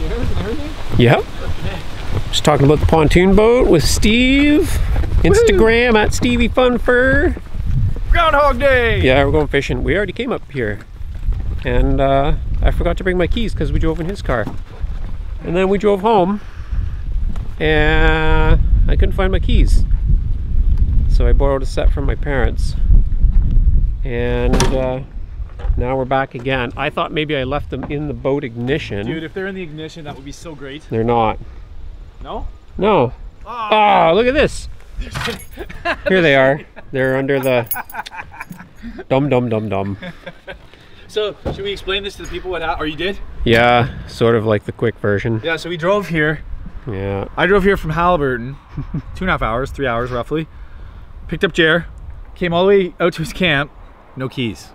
chairs and everything? Yep. Okay. Just talking about the pontoon boat with Steve. Instagram at Stevie funfur. Groundhog Day! Yeah, we're going fishing. We already came up here. And I forgot to bring my keys because we drove in his car. And then we drove home. And I couldn't find my keys. So I borrowed a set from my parents. And now we're back again. I thought maybe I left them in the boat ignition. Dude, if they're in the ignition, that would be so great. They're not. No? No. Oh, look at this. Here they are. They're under the dum. So, should we explain this to the people or you did? Yeah, sort of like the quick version. Yeah, so we drove here. Yeah. I drove here from Halliburton, 2.5 hours, 3 hours roughly. Picked up Jer, came all the way out to his camp, no keys.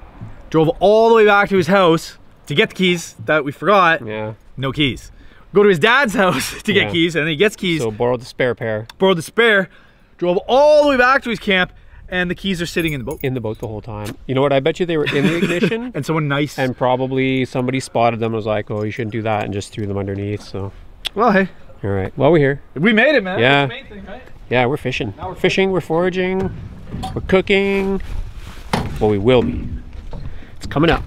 Drove all the way back to his house to get the keys that we forgot, Yeah. no keys. Go to his dad's house to get keys, and then he gets keys. So borrowed the spare pair. Borrowed the spare, drove all the way back to his camp, and the keys are sitting in the boat. In the boat the whole time. You know what? I bet you they were in the ignition. And someone nice. And probably somebody spotted them and was like, oh, you shouldn't do that, and just threw them underneath. So. Well, hey. All right. Well, we're here. We made it, man. Yeah. That's the main thing, right? Yeah, we're fishing. Now we're fishing, we're foraging, we're cooking. Well, we will be. It's coming up.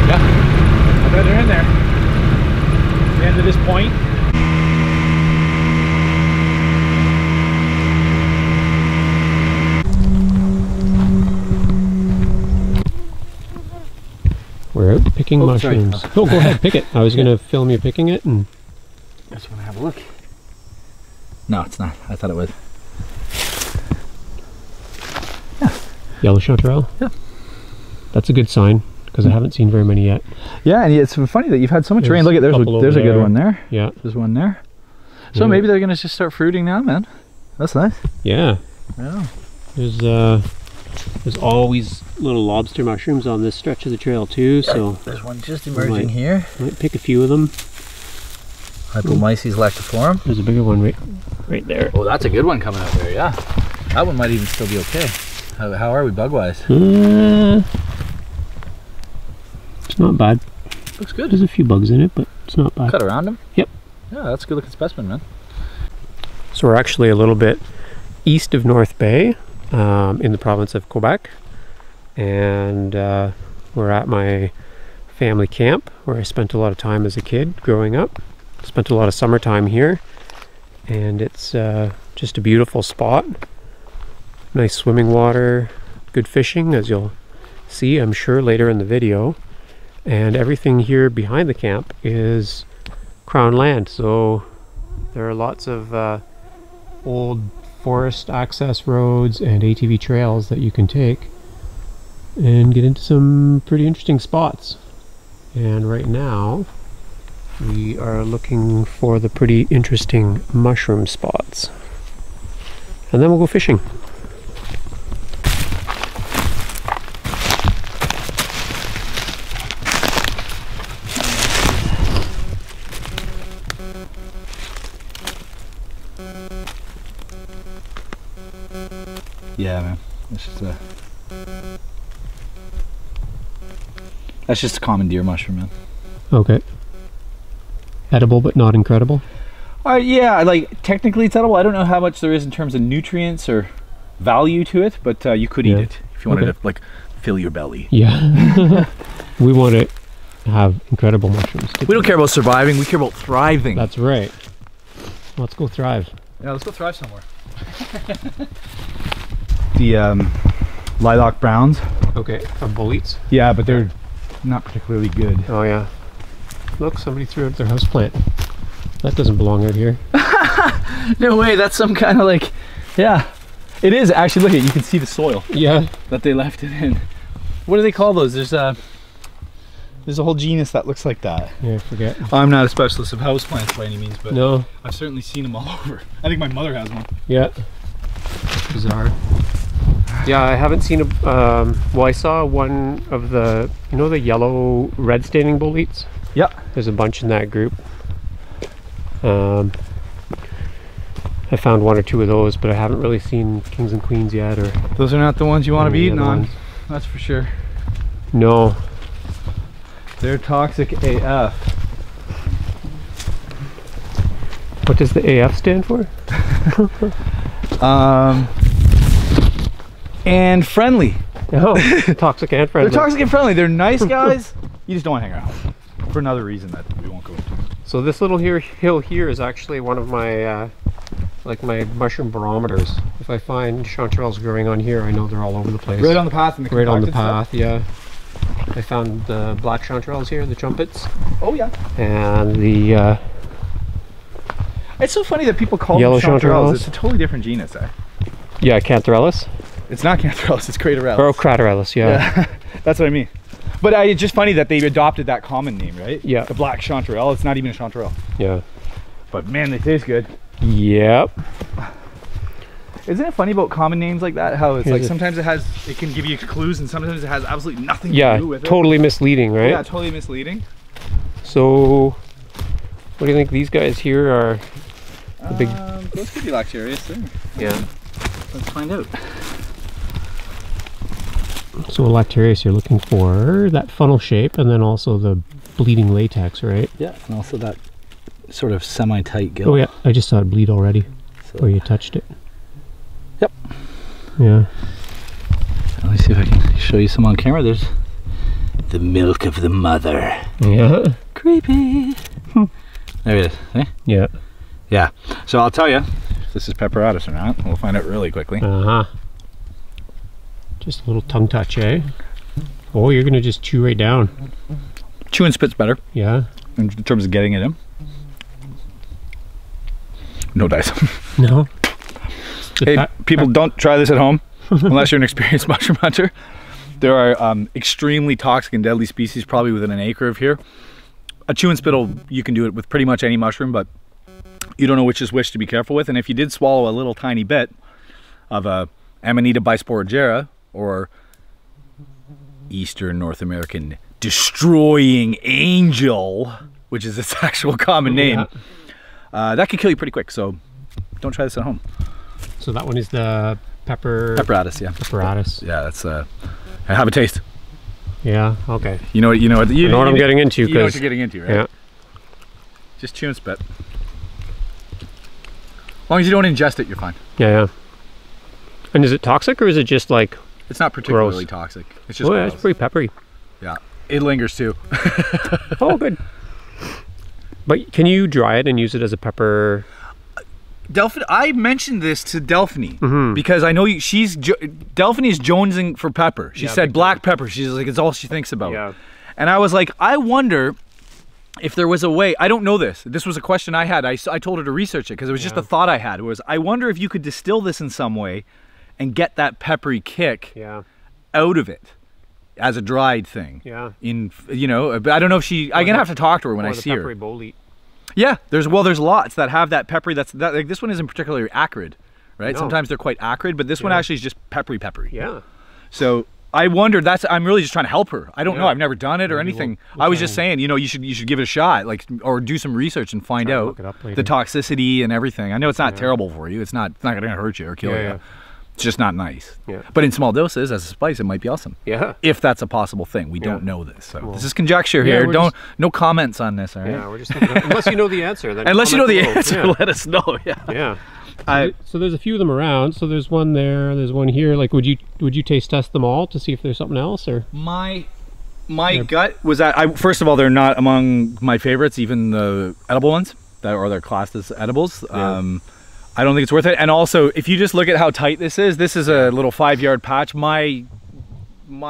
Yeah. I bet they're in there. The end of this point. We're out picking mushrooms. Sorry. Oh, go ahead, pick it. I was going to film you picking it. And I just want to have a look. No, it's not. I thought it was. Yeah. Yellow chanterelle? Yeah. That's a good sign, because I haven't seen very many yet. Yeah, and it's funny that you've had so much rain. Look at there's a good one there. Yeah. There's one there. So maybe they're going to just start fruiting now, man. That's nice. Yeah. Yeah. There's always little lobster mushrooms on this stretch of the trail too, so there's one just emerging here. Might pick a few of them. Hypomyces lactiforum. There's a bigger one right there. Oh, that's a good one coming out there, yeah. That one might even still be okay. How are we bug-wise? It's not bad. Looks good. There's a few bugs in it, but it's not bad. Cut around them? Yep. Yeah, that's a good looking specimen, man. So we're actually a little bit east of North Bay, in the province of Quebec, and we're at my family camp where I spent a lot of time as a kid growing up. Spent a lot of summertime here, and it's just a beautiful spot. Nice swimming water, good fishing, as you'll see, I'm sure, later in the video. And everything here behind the camp is Crown land, so there are lots of old forest access roads and ATV trails that you can take and get into some pretty interesting spots. And right now we are looking for the pretty interesting mushroom spots, and then we'll go fishing. Yeah, man. That's just a common deer mushroom, man. Okay. Edible but not incredible? Yeah, like technically it's edible. I don't know how much there is in terms of nutrients or value to it, but you could eat it if you wanted to like fill your belly. Yeah. We want to have incredible mushrooms. We don't care about surviving, we care about thriving. That's right. Let's go thrive. Yeah, let's go thrive somewhere. The lilac browns. Okay, are bullies? Yeah, but they're not particularly good. Oh yeah. Look, somebody threw out their houseplant. That doesn't belong out here. No way, that's some kind of like, yeah. It is actually, look at, you can see the soil. Yeah. That they left it in. What do they call those? There's a whole genus that looks like that. Yeah, I forget. I'm not a specialist of houseplants by any means, but no, I've certainly seen them all over. I think my mother has one. Yeah. Bizarre. Yeah, I haven't seen a, well, I saw one of the, you know, the yellow red staining boletes? Yeah. There's a bunch in that group. I found one or two of those, but I haven't really seen kings and queens yet. Or those are not the ones you want to be eating on. that's for sure. No. They're toxic AF. What does the AF stand for? And friendly. Oh, toxic and friendly. They're toxic and friendly. They're nice guys. You just don't want to hang around for another reason that we won't go into. So this little hill here is actually one of my like my mushroom barometers. If I find chanterelles growing on here, I know they're all over the place. Right on the path. And the right on the compacted path, yeah. I found the black chanterelles here, the trumpets. Oh yeah. And the it's so funny that people call yellow them chanterelles. chanterelles. It's a totally different genus, eh? Yeah, Chanterelles. It's not chanterelles, it's craterelles. Oh, Chanterelles, yeah. That's what I mean. But it's just funny that they adopted that common name, right? Yeah. The black chanterelle. It's not even a chanterelle. Yeah. But man, they taste good. Yep. Isn't it funny about common names like that? How it's Here's like sometimes it can give you clues, and sometimes it has absolutely nothing to do with it. Yeah, totally misleading, right? Yeah, totally misleading. So, what do you think these guys here are? The big. Those could be lactarius too. Yeah. Let's find out. So lactarius, you're looking for that funnel shape, and then also the bleeding latex, right? Yeah, and also that sort of semi-tight gill. Oh yeah, I just saw it bleed already. So, Or you touched it. Yep. Yeah. Let me see if I can show you some on camera. There's the milk of the mother. Yeah. Creepy. There it is. See? Yeah. Yeah. So I'll tell you if this is pepperatus or not. We'll find out really quickly. Uh-huh. Just a little tongue touch, eh? Oh, you're gonna just chew right down. Chew and spit's better Yeah. in terms of getting it in. No dice. No. Hey, people, don't try this at home unless you're an experienced mushroom hunter. There are extremely toxic and deadly species probably within an acre of here. A chew and spittle, you can do it with pretty much any mushroom, but you don't know which is which to be careful with. And if you did swallow a little tiny bit of a Amanita bisporigera or Eastern North American destroying angel, which is its actual common name, that could kill you pretty quick. So don't try this at home. So that one is the Pepperatus, yeah. Pepperatus. Yeah, that's have a taste. Yeah. Okay. You know what you know what I'm getting into. You know what you're getting into, right? Yeah. Just chew and spit. As long as you don't ingest it, you're fine. Yeah. Yeah. And is it toxic or is it just like? It's not particularly Gross. toxic. It's just Oh yeah, gross. it's pretty peppery. Yeah, it lingers too. Oh, good. But can you dry it and use it as a pepper? Delphine, I mentioned this to Delphanie Mm-hmm. because I know Delphine is jonesing for pepper. She Yeah, said big black pepper. She's like, it's all she thinks about. Yeah. And I was like, I wonder if there was a way. I don't know this. This was a question I had. I told her to research it because it was just a thought I had. Was I wonder if you could distill this in some way and get that peppery kick out of it as a dried thing. Yeah. But I don't know if I'm gonna have to talk to her when I see her. Peppery bolete. Yeah, there's lots that have that peppery. Like this one isn't particularly acrid, right? No. Sometimes they're quite acrid, but this one actually is just peppery. Yeah. So I wondered. I'm really just trying to help her. I don't know. I've never done it or anything. I was just saying, you should give it a shot, or do some research and find out look it up later. the toxicity and everything. I know it's not terrible for you. It's not gonna hurt you or kill you. Yeah. It's just not nice. Yeah. But in small doses, as a spice, it might be awesome. Yeah. If that's a possible thing. We don't know this. So this is conjecture Yeah, here. we're No comments on this, all right? Yeah, we're just thinking unless you know the answer. Then Unless you know the comment answer, below. let us know. Yeah. Yeah. So there's a few of them around. So there's one there. There's one here. Like, would you taste test them all to see if there's something else or? My gut was that first of all, they're not among my favorites, even the edible ones they're classed as edibles. Yeah. I don't think it's worth it. And also, if you just look at how tight this is a little 5-yard patch. My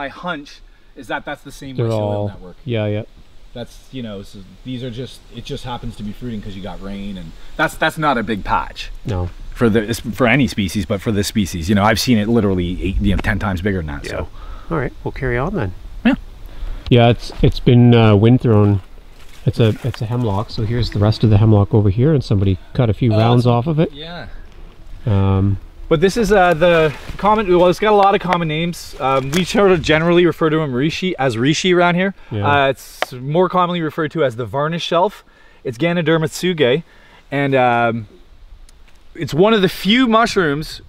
hunch is that that's the same mycelial network. Yeah. That's so these are it just happens to be fruiting because you got rain, and that's not a big patch. No. For any species, but for this species, I've seen it literally 10 times bigger than that. Yeah. So All right, we'll carry on then. Yeah. Yeah, it's been wind thrown. It's a hemlock. So here's the rest of the hemlock over here, and somebody cut a few rounds off of it. Yeah. But this is the common. Well, it's got a lot of common names. We sort of generally refer to them as reishi around here. Yeah. It's more commonly referred to as the varnish shelf. It's Ganoderma tsugae, and it's one of the few mushrooms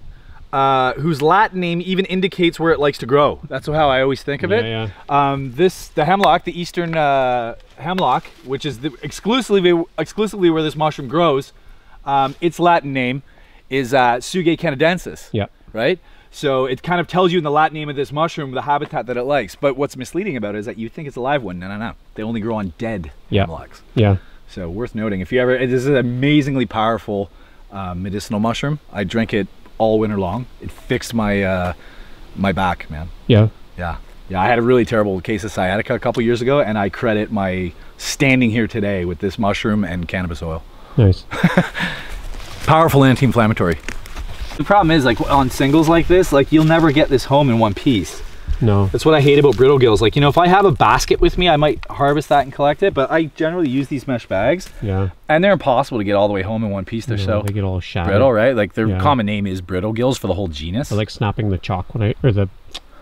whose Latin name even indicates where it likes to grow. That's how I always think of it. Yeah. The hemlock, the eastern hemlock, which is exclusively where this mushroom grows, its Latin name is Tsugae canadensis. Yeah. Right? So it kind of tells you in the Latin name of this mushroom the habitat that it likes. But what's misleading about it is that you think it's a live one. No, no, no. They only grow on dead hemlocks. Yeah. So worth noting. If you ever, this is an amazingly powerful medicinal mushroom. I drank it all winter long. It fixed my my back, man. Yeah. Yeah. Yeah, I had a really terrible case of sciatica a couple years ago, and I credit my standing here today with this mushroom and cannabis oil. Nice. Powerful anti-inflammatory. The problem is, like, on singles like this, like, you'll never get this home in one piece. No. That's what I hate about brittle gills. Like, you know, if I have a basket with me, I might harvest that and collect it, but I generally use these mesh bags. Yeah. And they're impossible to get all the way home in one piece. They're so they get all shattered. brittle, right? Like, their common name is brittle gills for the whole genus. I like snapping the chalk when or the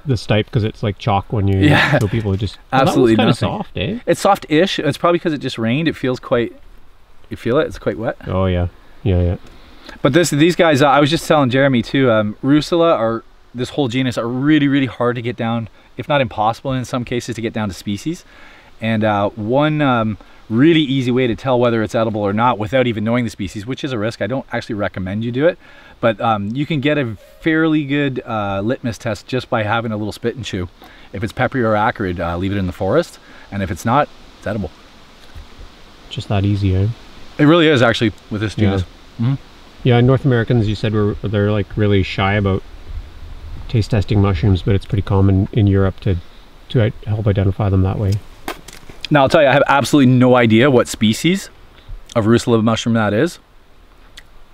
stipe, because it's like chalk when you so people just absolutely kind of nothing. soft, eh? It's soft-ish. It's probably because it just rained. It feels quite, you feel it? It's quite wet. Oh yeah. Yeah, yeah. But these guys, I was just telling Jeremy too, russula, or this whole genus, are really, really hard to get down, if not impossible in some cases, to get down to species. And one really easy way to tell whether it's edible or not without even knowing the species, which is a risk, I don't actually recommend you do it, but you can get a fairly good litmus test just by having a little spit and chew. If it's peppery or acrid, leave it in the forest, and if it's not, it's edible. Just that easy, eh? It really is, actually, with this genus. Yeah. Yeah, North Americans, you said, they're like really shy about taste testing mushrooms, but it's pretty common in Europe to help identify them that way. Now, I'll tell you, I have absolutely no idea what species of russula mushroom that is,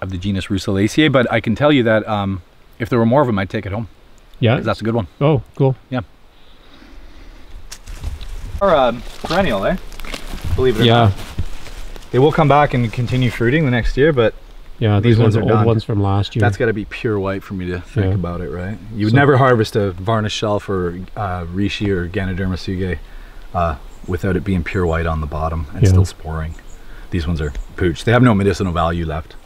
of the genus Russulaceae, but I can tell you that if there were more of them, I'd take it home. Yeah? 'Cause that's a good one. Oh, cool. Yeah. Or perennial, eh? Believe it or not. They will come back and continue fruiting the next year, but yeah, these ones are old ones from last year. That's got to be pure white for me to think about it, right? You would never harvest a varnish shelf or reishi or Ganoderma tsugae without it being pure white on the bottom and still sporing. These ones are pooch. They have no medicinal value left.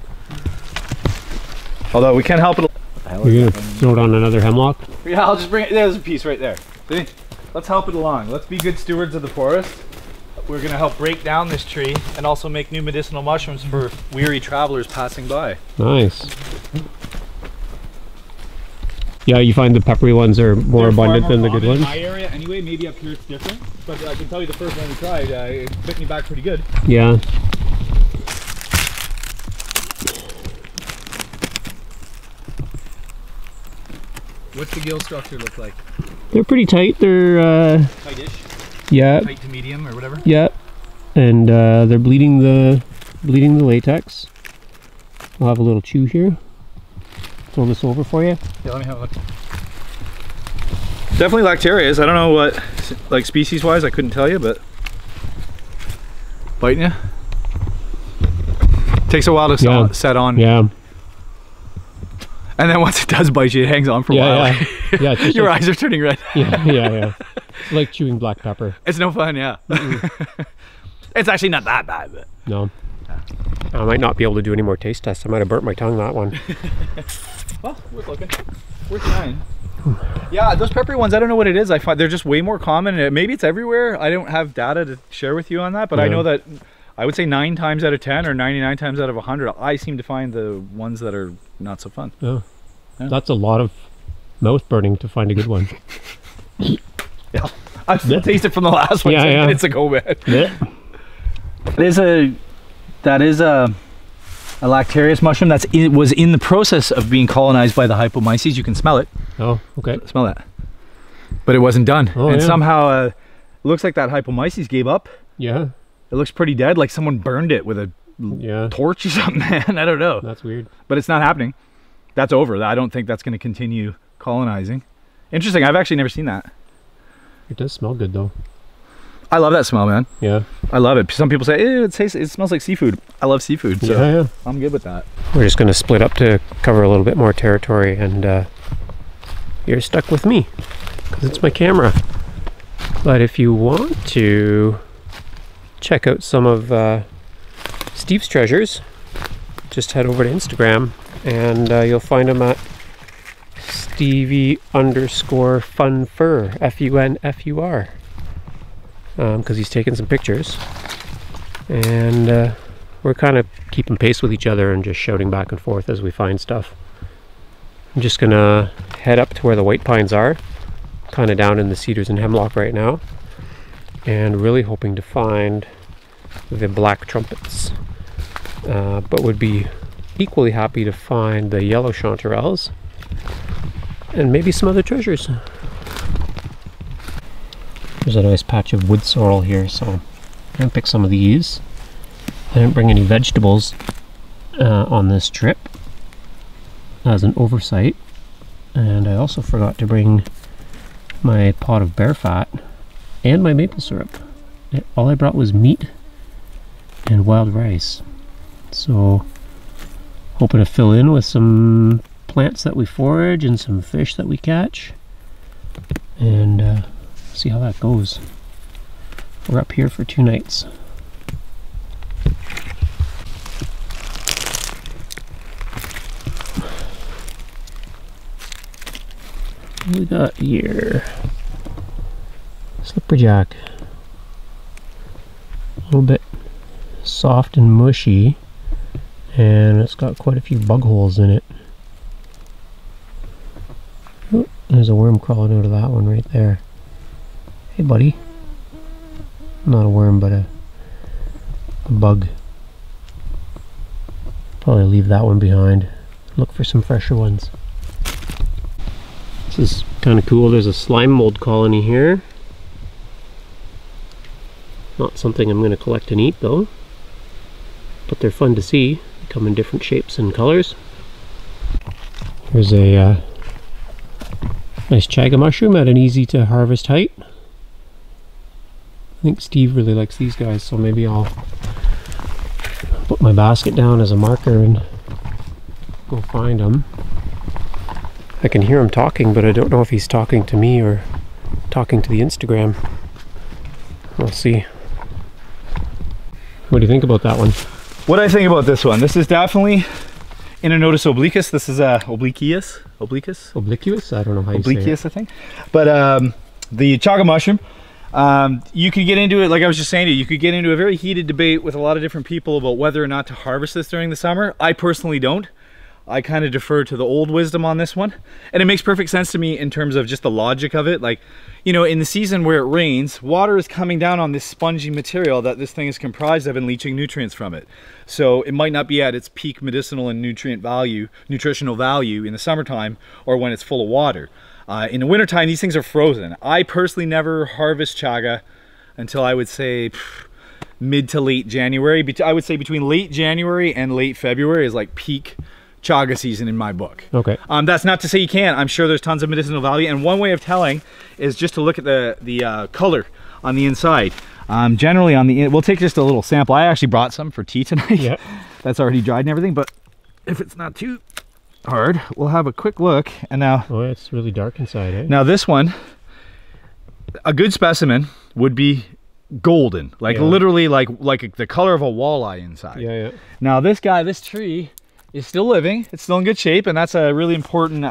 Although we can't help it. You're gonna throw it on another hemlock? Yeah, I'll just bring it. There's a piece right there. See? Let's help it along. Let's be good stewards of the forest. We're gonna help break down this tree and also make new medicinal mushrooms for weary travelers passing by. Nice. Yeah, you find the peppery ones are more abundant than the good ones? In my area anyway, maybe up here it's different, but I can tell you the first one we tried, it bit me back pretty good. Yeah. What's the gill structure look like? They're pretty tight. They're Tightish? yeah. Tight to medium or whatever? Yeah. And they're bleeding the latex. I'll have a little chew here. Throw this over for you. Yeah, let me have a look. Definitely lactarius. I don't know what, like species wise, I couldn't tell you, but biting you. Takes a while to set on. Yeah. And then once it does bite you, it hangs on for a while. Yeah. It's Your eyes are turning red. Yeah. It's like chewing black pepper. It's no fun, yeah. It's actually not that bad, but. No. I might not be able to do any more taste tests. I might have burnt my tongue that one. Well, worth looking. Worth trying. Yeah, those peppery ones, I don't know what it is. I find they're just way more common. Maybe it's everywhere. I don't have data to share with you on that, but I know that I would say 9 times out of 10 or 99 times out of 100, I seem to find the ones that are not so fun. Yeah. That's a lot of mouth burning to find a good one. Yeah. I've still tasted from the last one 10 minutes ago, man. Yeah. That is a lactarius mushroom was in the process of being colonized by the hypomyces. You can smell it. Oh, okay. Smell that. But it wasn't done. Oh, and somehow it looks like that hypomyces gave up. Yeah. It looks pretty dead, like someone burned it with a torch or something, man. I don't know. That's weird. But it's not happening. That's over. I don't think that's going to continue colonizing. Interesting. I've actually never seen that. It does smell good though. I love that smell, man. Yeah. I love it. Some people say, ew, it smells like seafood. I love seafood, so I'm good with that. We're just going to split up to cover a little bit more territory, and you're stuck with me because it's my camera. But if you want to check out some of Steve's treasures, just head over to Instagram and you'll find them at Stevie _ funfur, F-U-N-F-U-R, because he's taking some pictures, and we're kind of keeping pace with each other and just shouting back and forth as we find stuff. I'm just gonna head up to where the white pines are, kind of down in the cedars and hemlock right now, and really hoping to find the black trumpets, but would be equally happy to find the yellow chanterelles and maybe some other treasures. There's a nice patch of wood sorrel here, so I'm gonna pick some of these. I didn't bring any vegetables on this trip as an oversight, and I also forgot to bring my pot of bear fat and my maple syrup. All I brought was meat and wild rice, so hoping to fill in with some plants that we forage and some fish that we catch, and see how that goes. We're up here for 2 nights. What we got here? Slipperjack. A little bit soft and mushy, and it's got quite a few bug holes in it. Oh, there's a worm crawling out of that one right there. Hey buddy. Not a worm, but a bug. Probably leave that one behind. Look for some fresher ones. This is kind of cool. There's a slime mold colony here. Not something I'm going to collect and eat though, but they're fun to see. They come in different shapes and colors. Here's a nice chaga mushroom at an easy to harvest height. I think Steve really likes these guys, so maybe I'll put my basket down as a marker and go find them. I can hear him talking, but I don't know if he's talking to me or talking to the Instagram. We'll see. What do you think about that one? What I think about this one, this is definitely Inonotus obliquus. This is obliquus? Obliquous? I don't know how you say it. Obliquus, I think. But the chaga mushroom, you could get into it, like I was just saying to you, you could get into a very heated debate with a lot of different people about whether or not to harvest this during the summer. I personally don't. I kind of defer to the old wisdom on this one. And it makes perfect sense to me in terms of just the logic of it. Like, you know, in the season where it rains, water is coming down on this spongy material that this thing is comprised of and leaching nutrients from it. So it might not be at its peak medicinal and nutritional value in the summertime or when it's full of water. In the wintertime, these things are frozen. I personally never harvest chaga until I would say mid to late January. I would say between late January and late February is like peak chaga season in my book. Okay. That's not to say you can't. I'm sure there's tons of medicinal value, and one way of telling is just to look at the color on the inside. Generally on the we'll take just a little sample. I actually brought some for tea tonight. Yeah. That's already dried and everything, but if it's not too hard, we'll have a quick look. And now, oh, it's really dark inside, eh? Now this one, a good specimen would be golden, like literally like the color of a walleye inside. Yeah. Now this tree is still living. It's still in good shape, and that's a really important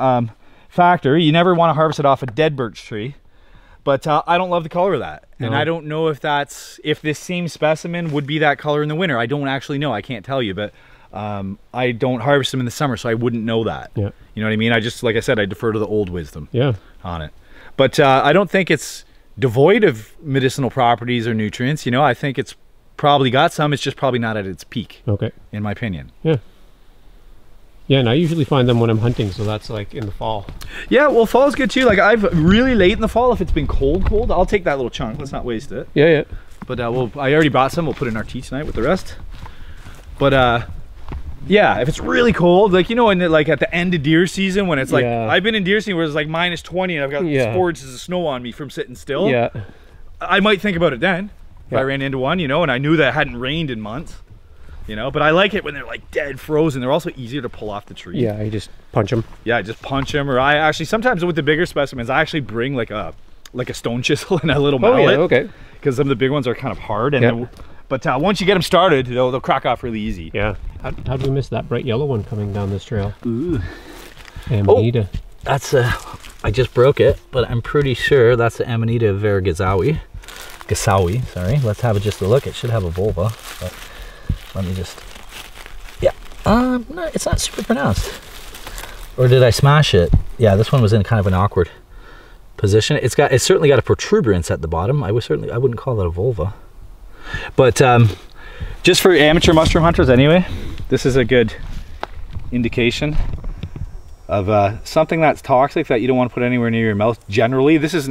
factor. You never want to harvest it off a dead birch tree, but I don't love the color of that. No. And I don't know if this same specimen would be that color in the winter. I don't actually know. I can't tell you, but I don't harvest them in the summer, so I wouldn't know that. Yeah. You know what I mean? I just, like I said, I defer to the old wisdom on it. But I don't think it's devoid of medicinal properties or nutrients. You know, I think it's probably got some. It's just probably not at its peak. Okay. In my opinion. Yeah. Yeah, and I usually find them when I'm hunting, so that's like in the fall. Yeah, well, fall's good too. Like I've really late in the fall, if it's been cold, I'll take that little chunk. Let's not waste it. Yeah. But I already brought some. We'll put it in our tea tonight with the rest. But yeah, if it's really cold, like, you know, like at the end of deer season when it's like, I've been in deer season where it's like -20 and I've got sports of snow on me from sitting still. Yeah. I might think about it then if I ran into one, you know, and I knew that it hadn't rained in months. You know, but I like it when they're like dead frozen. They're also easier to pull off the tree. Yeah, you just punch them. Yeah, I just punch them. Or I actually, sometimes with the bigger specimens, I actually bring like a stone chisel and a little mallet. Oh yeah, okay. Because some of the big ones are kind of hard. And but once you get them started, they'll crack off really easy. Yeah. How'd we miss that bright yellow one coming down this trail? Ooh. Amanita. That's I just broke it, but I'm pretty sure that's the Amanita variegasawi. Gasawi, sorry. Let's have just a look. It should have a vulva, but let me just, yeah. No, it's not super pronounced. Or did I smash it? Yeah, this one was in kind of an awkward position. It's certainly got a protuberance at the bottom. I wouldn't call that a vulva. But just for amateur mushroom hunters anyway, this is a good indication of something that's toxic that you don't want to put anywhere near your mouth. Generally, this is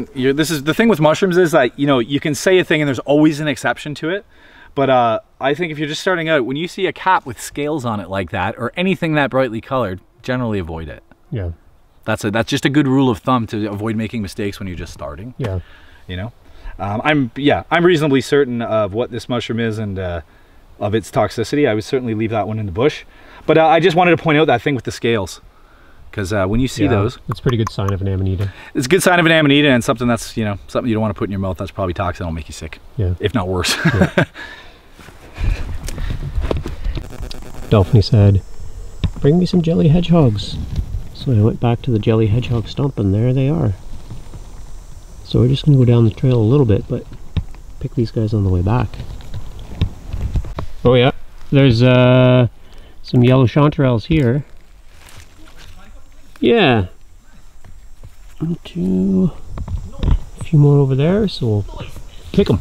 the thing with mushrooms is that, you know, you can say a thing and there's always an exception to it. But I think if you're just starting out, when you see a cap with scales on it like that, or anything that brightly colored, generally avoid it. Yeah. That's just a good rule of thumb to avoid making mistakes when you're just starting. Yeah. You know, I'm reasonably certain of what this mushroom is and of its toxicity. I would certainly leave that one in the bush. But I just wanted to point out that thing with the scales. Because when you see those, it's a pretty good sign of an Amanita. It's a good sign of an Amanita, and something that's, you know, something you don't want to put in your mouth that's probably toxic. That'll make you sick. Yeah. If not worse. Yeah. Delphanie said, "Bring me some jelly hedgehogs." So I went back to the jelly hedgehog stump, and there they are. So we're just going to go down the trail a little bit, but pick these guys on the way back. Oh yeah, there's some yellow chanterelles here. Yeah. A few more over there, so we'll pick them.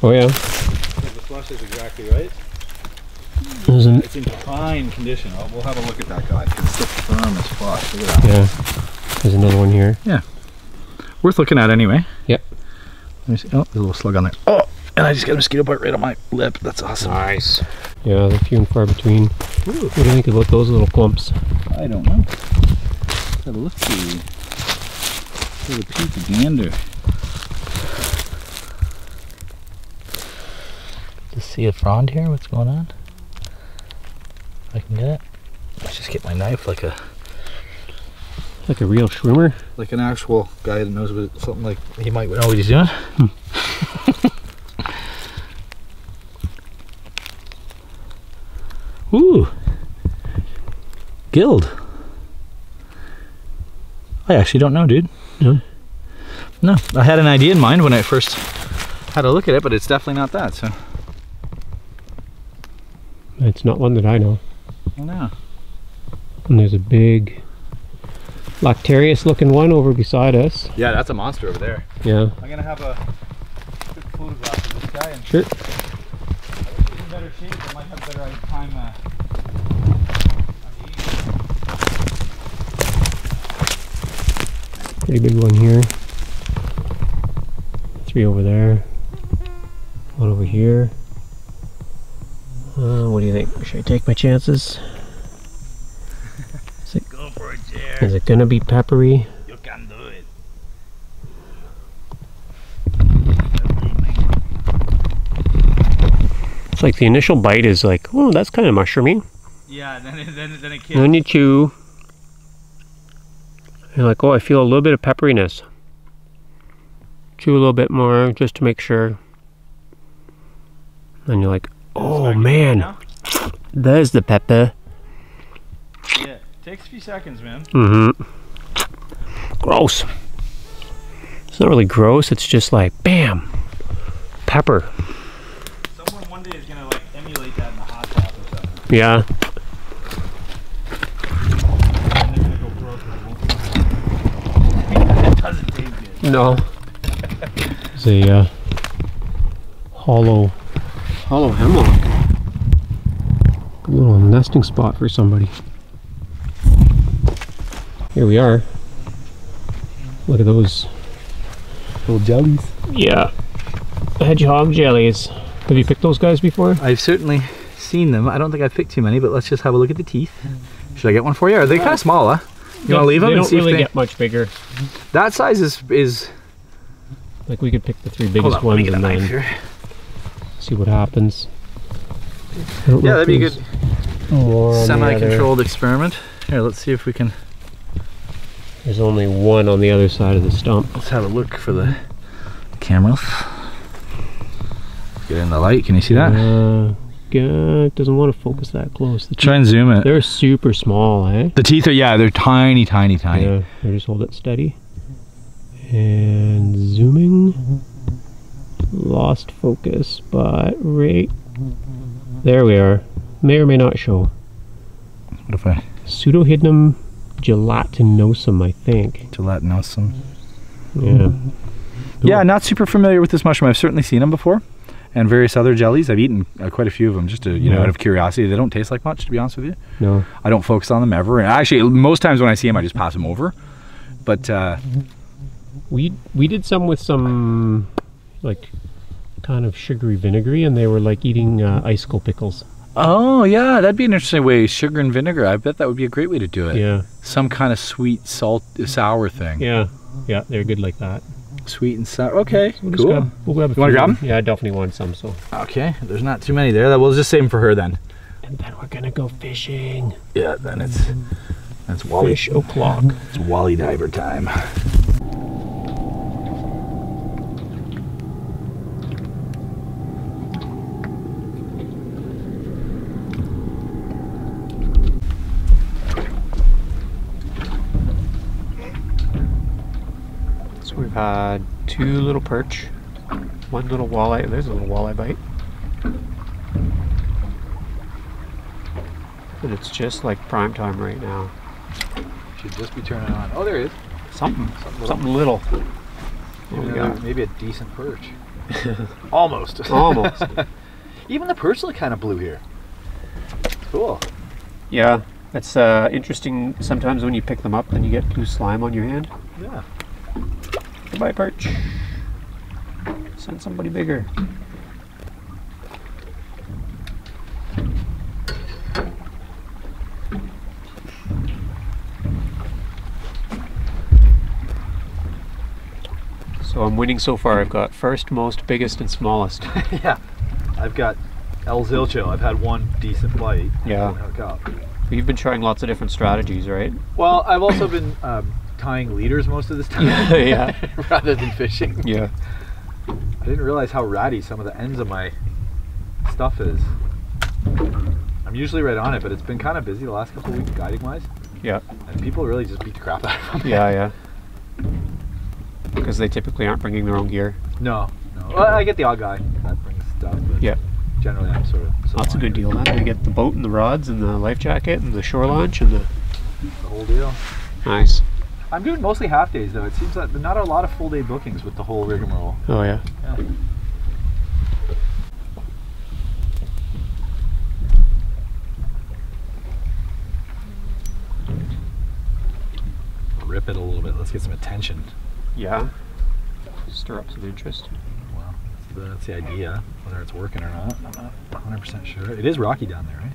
Oh yeah. The flush is exactly right. It's in fine condition. We'll have a look at that guy. It's so firm as flush. Look at that. Yeah. There's another one here. Yeah. Worth looking at anyway. Yep. Let me see. Oh, there's a little slug on there. Oh, and I just got a mosquito bite right on my lip. That's awesome. Nice. Yeah, they're few and far between. Ooh. What do you think about those little clumps? I don't know. Let's have a look see. Little peek gander. Just see a frond here? What's going on? If I can get it. Let's just get my knife like a real shroomer? Like an actual guy that knows what something like he might know what he's doing. Ooh. Gilled. I actually don't know, dude. No. No. I had an idea in mind when I first had a look at it, but it's definitely not that, so. It's not one that I know. Oh no. And there's a big lactarius looking one over beside us. Yeah, that's a monster over there. Yeah. I'm gonna have a quick photograph of this guy. And sure. I wish he was in better shape. I might have better time. Pretty big one here. 3 over there. 1 over here. What do you think? Should I take my chances? Go for it, Jer. Is it gonna be peppery? You can do it. It's like the initial bite is like, oh, that's kind of mushroomy. Yeah, then it kills. Then you chew. You're like, oh, I feel a little bit of pepperiness. Chew a little bit more just to make sure. And you're like, oh man, there's the pepper. Yeah, takes a few seconds, man. Mm-hmm. Gross. It's not really gross, it's just like, bam, pepper. Someone one day is gonna like emulate that in the hot tub or something. Yeah. And they're gonna go gross and it doesn't taste good. No. It's a hollow hemlock. A little nesting spot for somebody. Here we are. Look at those little jellies. Yeah, hedgehog jellies. Have you picked those guys before? I've certainly seen them. I don't think I've picked too many, but let's just have a look at the teeth. Should I get one for you? Are they kind of small, huh? You want to leave them and see if they... They don't really get much bigger. That size is... Like we could pick the 3 biggest ones and then see what happens. Yeah, that'd be a good more semi-controlled experiment. Here, let's see if we can... There's only one on the other side of the stump. Let's have a look for the cameras. Get in the light, can you see that? it doesn't want to focus that close. Try and zoom it. They're super small, eh? The teeth are, yeah, they're tiny, tiny, tiny. Yeah, just hold it steady. And zooming. Lost focus, but right there we are. May or may not show. What if I... Pseudohydnum gelatinosum, I think. Gelatinosum. Yeah. Yeah, not super familiar with this mushroom. I've certainly seen them before, and various other jellies. I've eaten quite a few of them, just to, you know, out of curiosity. They don't taste like much, to be honest with you. No. I don't focus on them ever. And actually, most times when I see them, I just pass them over. But we did some with some like kind of sugary vinegary, and they were like eating icicle pickles. oh yeah, that'd be an interesting way. Sugar and vinegar. I bet that would be a great way to do it. Yeah. Some kind of sweet, salt, sour thing. Yeah. Yeah, they're good like that. Sweet and sour. Okay, So cool. we'll grab a You want to grab them? Yeah, I definitely want some. So. Okay, there's not too many there. We'll just save them for her then. And then we're gonna go fishing. Yeah, then that's Wally. Fish o'clock. It's Wally diver time. So we've had 2 little perch, 1 little walleye. There's a little walleye bite. And it's just like prime time right now. Should just be turning on. Oh, there it is. Something little. There we go. Maybe a decent perch. Almost. Almost. Even the perch look kind of blue here. Cool. Yeah, it's interesting. Sometimes when you pick them up, then you get blue slime on your hand. Yeah. Goodbye, perch. Send somebody bigger. So I'm winning so far. I've got first, most, biggest, and smallest. Yeah. I've got El Zilcho. I've had one decent bite. Yeah. You've been trying lots of different strategies, right? Well, I've also been tying leaders most of this time. Yeah. Rather than fishing. Yeah. I didn't realize how ratty some of the ends of my stuff is. I'm usually right on it, but it's been kind of busy the last couple of weeks guiding wise. Yeah. And people really just beat the crap out of them. Yeah, yeah. Because they typically aren't bringing their own gear. No, no. Well, I get the odd guy that brings stuff, but yeah. Generally I'm sort of... That's a good deal, man. We get the boat and the rods and the life jacket and the shore launch and the whole deal. Nice. I'm doing mostly half days though. It seems like not a lot of full day bookings with the whole rigmarole. Oh yeah. Yeah. Rip it a little bit. Let's get some attention. Yeah. Stir up some interest. Well, that's the idea. Whether it's working or not, I'm not 100% sure. It is rocky down there, right?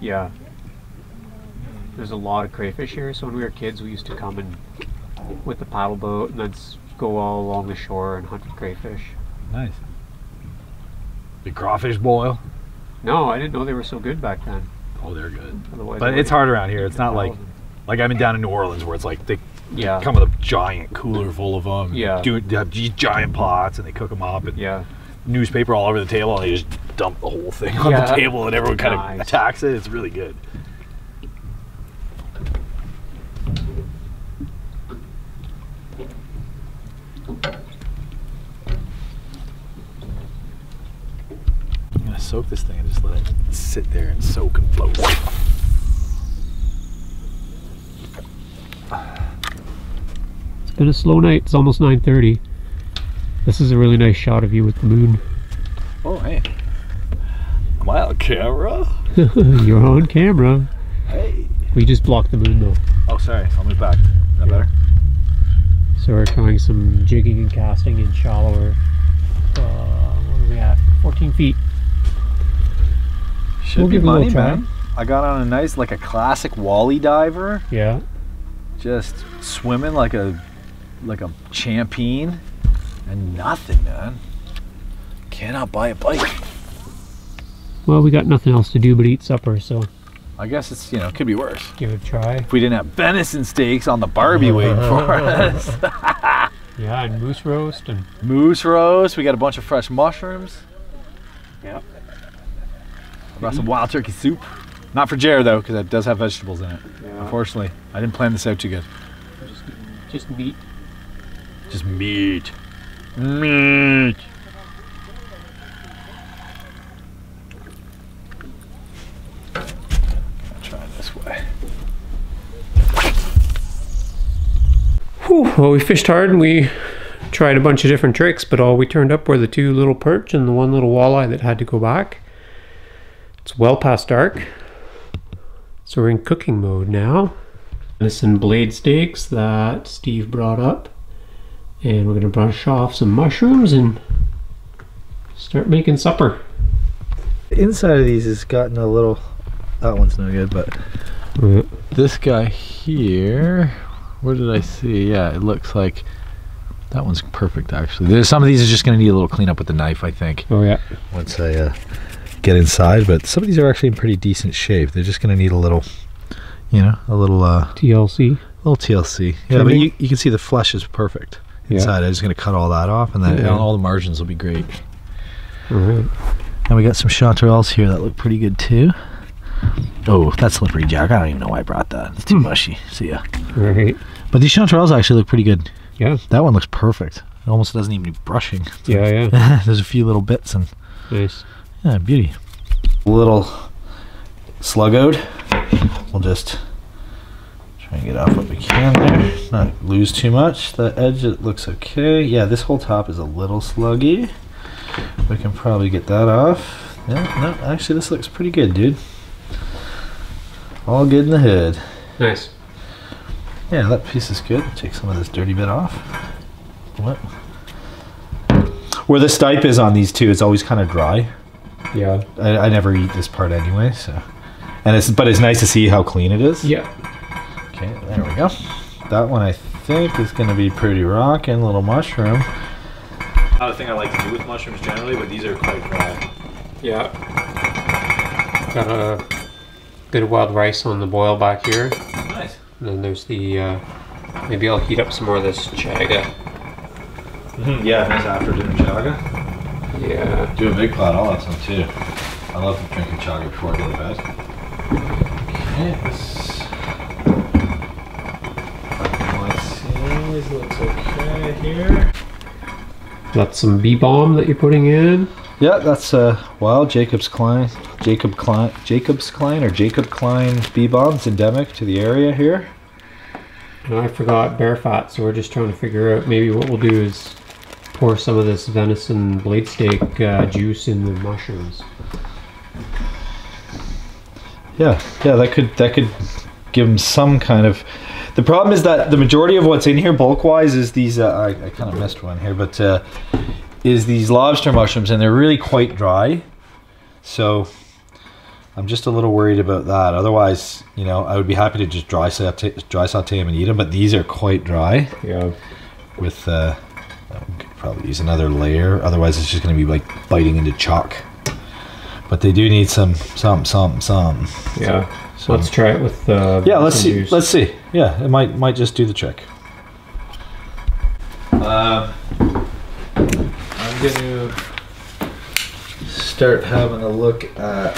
Yeah. There's a lot of crayfish here. So when we were kids, we used to come and with the paddle boat and then go all along the shore and hunt for crayfish. Nice. Big crawfish boil. No, I didn't know they were so good back then. Oh, they're good. Otherwise, but it's hard around here. It's not like I've been down in New Orleans where it's like they come with a giant cooler full of them. Yeah. They have these giant pots and they cook them up and newspaper all over the table and they just dump the whole thing on the table and everyone kind of attacks it. It's really good. I'm gonna soak this thing and just let it sit there and soak and float. It's been a slow night. It's almost 9:30. This is a really nice shot of you with the moon. Oh, hey. Am I on camera? You're on camera. Hey. We just blocked the moon though. Oh, sorry. I'll move back. Is that better? So we're trying some jigging and casting in shallower. What are we at? 14 feet. Should be money, man. I got on a nice, like a classic Wally diver. Yeah. Just swimming like a champion, and nothing, man. Cannot buy a bite. Well, we got nothing else to do but eat supper, so I guess it's, you know, could be worse. give it a try. If we didn't have venison steaks on the barbie waiting for us. Yeah, and moose roast and Moose roast. We got a bunch of fresh mushrooms. yeah. Brought some wild turkey soup. Not for Jer though, because it does have vegetables in it. Yeah. Unfortunately, I didn't plan this out too good. Just meat. Just meat. Meat. Try this way. Whew, well, we fished hard and we tried a bunch of different tricks, but all we turned up were the 2 little perch and the 1 little walleye that had to go back. It's well past dark, so we're in cooking mode now. Venison blade steaks that Steve brought up, and we're gonna brush off some mushrooms and start making supper. The inside of these has gotten a little, that one's no good, but this guy here, what did I see? Yeah, it looks like that one's perfect actually. There's some of these are just gonna need a little cleanup with the knife, I think. Oh yeah. Once I get inside, but some of these are actually in pretty decent shape. They're just gonna need a little, you know, a little TLC. little TLC. Yeah, but you can see the flesh is perfect inside. I'm just gonna cut all that off, and then all the margins will be great. All right. And we got some chantarelles here that look pretty good too. Oh, that's slippery, Jack. I don't even know why I brought that. It's too mushy. See ya. All right. But these chantarelles actually look pretty good. Yeah. That one looks perfect. It almost doesn't even need brushing. Yeah. There's a few little bits and Nice. yeah, beauty. A little slug-out. We'll just try and get off what we can there. Not lose too much. The edge, it looks okay. Yeah, this whole top is a little sluggy. We can probably get that off. Yeah, no, actually this looks pretty good, dude. All good in the hood. Nice. Yeah, that piece is good. Take some of this dirty bit off. What? Where the stipe is on these two, it's always kind of dry. Yeah. I never eat this part anyway, so. But it's nice to see how clean it is. Yeah. Okay, there we go. That one I think is going to be pretty rockin', little mushroom. Not a thing I like to do with mushrooms generally, but these are quite dry. Yeah. Got a bit of wild rice on the boil back here. Nice. And then there's the, maybe I'll heat up some more of this chaga. Yeah, nice after dinner chaga. Yeah. Do a big pot, I'll have some too. I love drinking chaga before I go to bed. Okay, this looks okay here. Got some bee balm that you're putting in. Yeah, that's wild Jacob Klein bee balm. It's endemic to the area here. And I forgot bear fat, so we're just trying to figure out maybe what we'll do is pour some of this venison blade steak juice in the mushrooms. Yeah, that could give them some kind of. The problem is that the majority of what's in here bulk wise is these. I kind of missed one here, but is these lobster mushrooms, and they're really quite dry. So I'm just a little worried about that. Otherwise, you know, I would be happy to just dry saute them and eat them. But these are quite dry. Yeah. With I could probably use another layer. Otherwise, it's just going to be like biting into chalk. But they do need some. Yeah. So let's try it with yeah, let's see. juice. Let's see. Yeah, it might just do the trick. I'm gonna start having a look at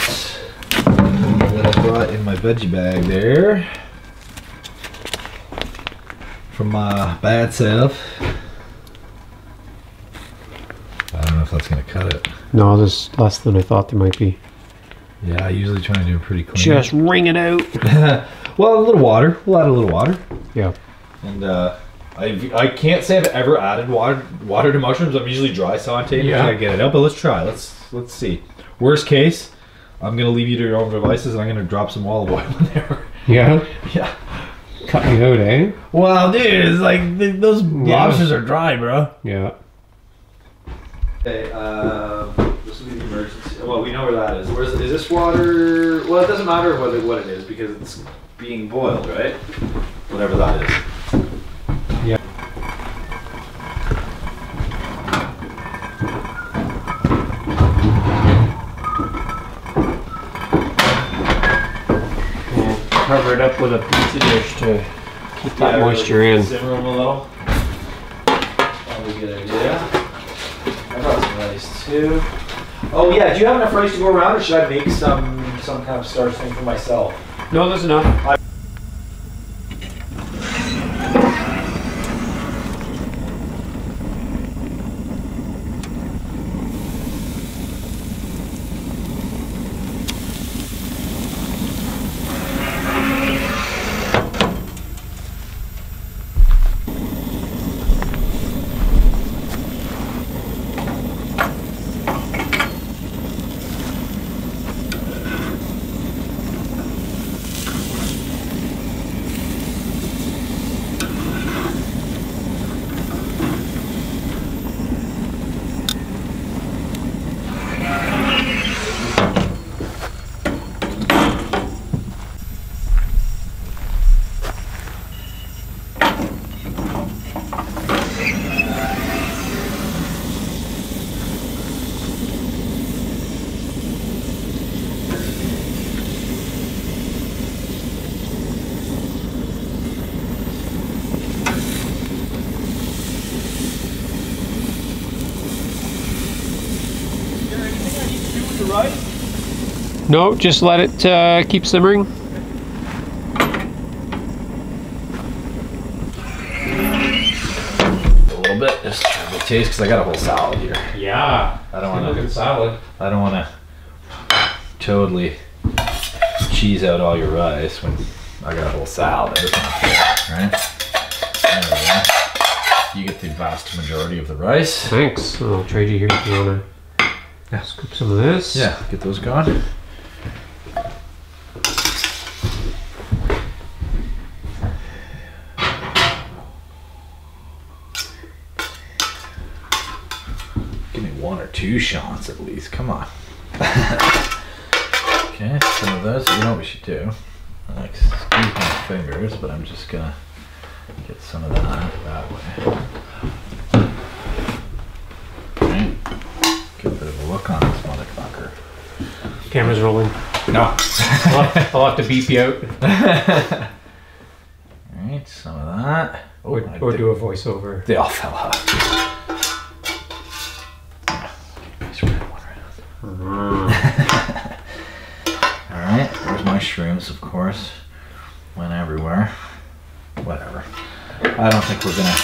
what I brought in my veggie bag there from my bad self. I don't know if that's gonna cut it. No, there's less than I thought there might be. Yeah, I usually try and do it pretty clean. Just wring it out. Well, a little water. We'll add a little water. Yeah. And I can't say I've ever added water to mushrooms. I'm usually dry sauteing to try to get it out. But let's try. Let's see. Worst case, I'm gonna leave you to your own devices, and I'm gonna drop some olive oil in there. Yeah. Yeah. Cut me out, eh? Well, dude, it's like those lobsters are dry, bro. Yeah. Okay. This will be the emergency. Well, we know where that is. Is this water? Well, it doesn't matter what it is because it's being boiled, right? Whatever that is. Yeah. And cover it up with a pizza dish to keep that moisture in. Simmer them a little. Probably a good idea. I got some rice too. Oh yeah, do you have enough rice to go around, or should I make some kind of starch thing for myself? No, there's enough. No, just let it keep simmering. A little bit, just try to taste, because I got a whole salad here. Yeah, I don't want to. Look at salad. I don't want to totally cheese out all your rice when I got a whole salad. That's not fair, right? There we go. You get the vast majority of the rice. Thanks. I'll trade you here if you want to scoop some of this. Yeah, get those going. Give me 1 or 2 shots at least. Come on. Okay, some of those. You know what we should do? I like squeeze my fingers, but I'm just gonna get some of that way. Right. Get a bit of a look on this motherfucker. Camera's rolling. No. I'll have to beep you out. Alright, some of that. Oh, or do a voiceover. They all fell out. Alright, there's my shrooms, of course. Went everywhere. Whatever. I don't think we're gonna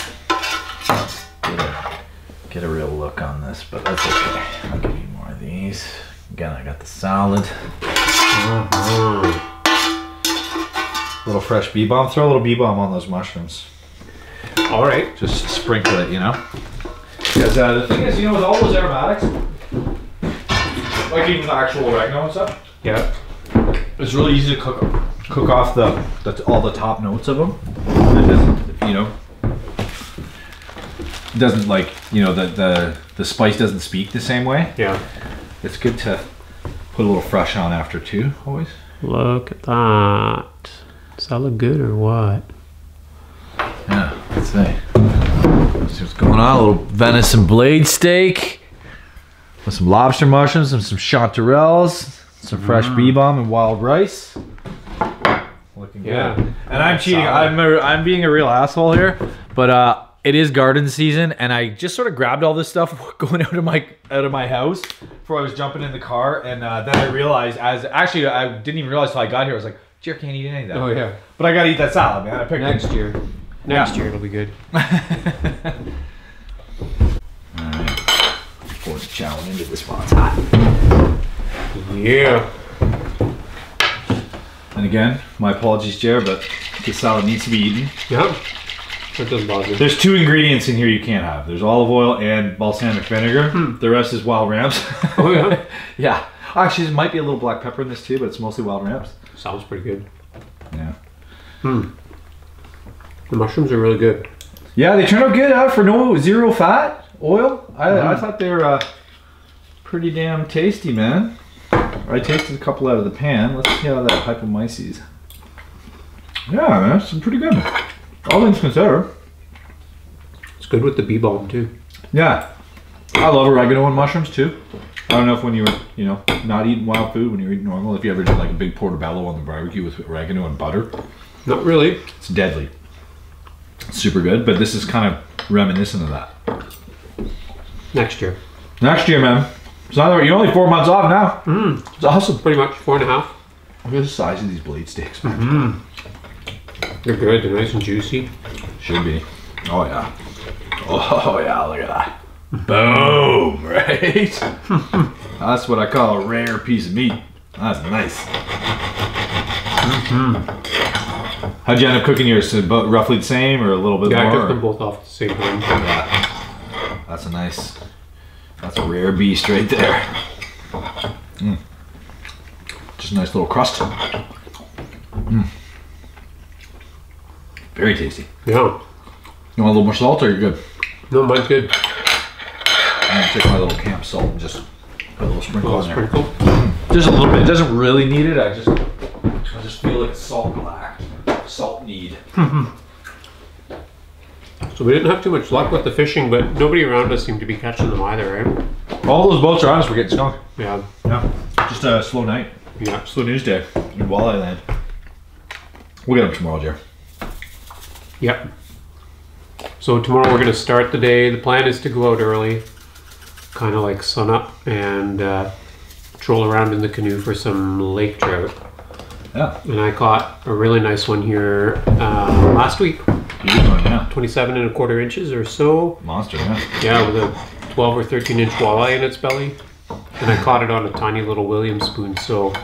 get a real look on this, but that's okay. I'll give you more of these. Again, I got the salad. Little fresh bee balm. Throw a little bee balm on those mushrooms. Alright. Just sprinkle it, you know? Because the thing is, you know, with all those aromatics, like even the actual oregano and stuff, yeah, it's really easy to cook off all the top notes of them. It doesn't, you know, doesn't like, you know, the spice doesn't speak the same way. Yeah. It's good to put a little fresh on after too, always. Look at that. Does that look good or what? Yeah, let's see. Let's see what's going on. A little venison blade steak with some lobster mushrooms and some chantarelles, some fresh bee balm and wild rice. Looking good. And I'm cheating. I'm being a real asshole here, but it is garden season, and I just sort of grabbed all this stuff going out of my house before I was jumping in the car, and then I realized, I didn't even realize till I got here. I was like, "Jerk, can't eat any of that." Oh yeah. But I gotta eat that salad, man. I picked next year. Next year it'll be good. Alright. Pour the chow into this while it's hot. Yeah. And again, my apologies, Jer, but this salad needs to be eaten. Yep. That doesn't bother me. There's 2 ingredients in here you can't have. There's olive oil and balsamic vinegar. The rest is wild rams. Oh yeah? Yeah. Actually, there might be a little black pepper in this too, but it's mostly wild rams. Sounds pretty good. Yeah. The mushrooms are really good. Yeah, they turned out good for zero fat oil. I thought they were pretty damn tasty, man. I tasted a couple out of the pan. Let's see how that hypomyces. Yeah, man, it's pretty good. All things considered. It's good with the bee balm too. Yeah. I love oregano and mushrooms too. I don't know if when you were, you know, not eating wild food, when you were eating normal, if you ever did like a big portobello on the barbecue with oregano and butter. Not really. It's deadly. It's super good, but this is kind of reminiscent of that. Next year. Next year, man. It's not you're only 4 months off now. It's awesome. Pretty much 4.5. Look at the size of these blade steaks, man. They're good. They're nice and juicy. Should be. Oh yeah. Oh yeah. Look at that. Boom. Right. That's what I call a rare piece of meat. That's nice. How'd you end up cooking yours? Roughly the same or a little bit more? Yeah, I cooked them both off at the same time. Yeah. That's a nice. That's a rare beast right there. Just a nice little crust. Very tasty. Yeah. You want a little more salt or you're good? No, mine's good. I'm gonna take my little camp salt and just put a little sprinkle on there. Sprinkle. Just a little bit. It doesn't really need it. I just feel like it's salt need. So we didn't have too much luck with the fishing, but nobody around us seemed to be catching them either, right? All those boats around us were getting skunked. Yeah. Yeah. Just a slow night. Yeah. Slow news day in Walleye land. We'll get them tomorrow, Jer. Yep. So tomorrow we're going to start the day. The plan is to go out early, kind of like sun up, and troll around in the canoe for some lake trout. Yeah. And I caught a really nice one here last week. Yeah. 27.25 inches or so. Monster, yeah. Yeah, with a 12 or 13 inch walleye in its belly. And I caught it on a tiny little Williams spoon. So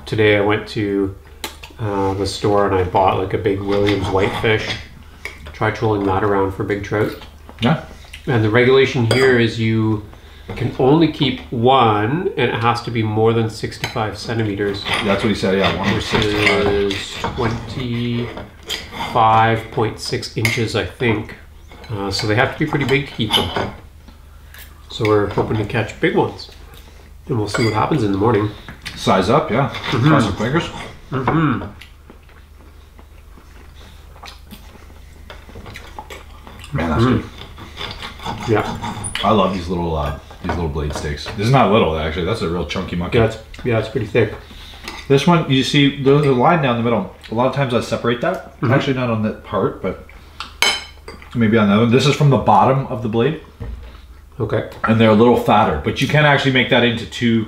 today I went to the store and I bought like a big Williams whitefish. Try trolling that around for big trout. Yeah. And the regulation here is you can only keep one, and it has to be more than 65 centimeters. That's what he said, yeah. One Which is 25.6 inches, I think. So they have to be pretty big to keep them. So we're hoping to catch big ones. And we'll see what happens in the morning. Size up, yeah. Try some fingers. Man, that's good. Yeah. I love these little blade steaks. This is not little, actually. That's a real chunky monkey. Yeah, it's pretty thick. This one, you see, there's a line down the middle. A lot of times I separate that. Actually, not on that part, but maybe on the other one. This is from the bottom of the blade. Okay. And they're a little fatter, but you can actually make that into two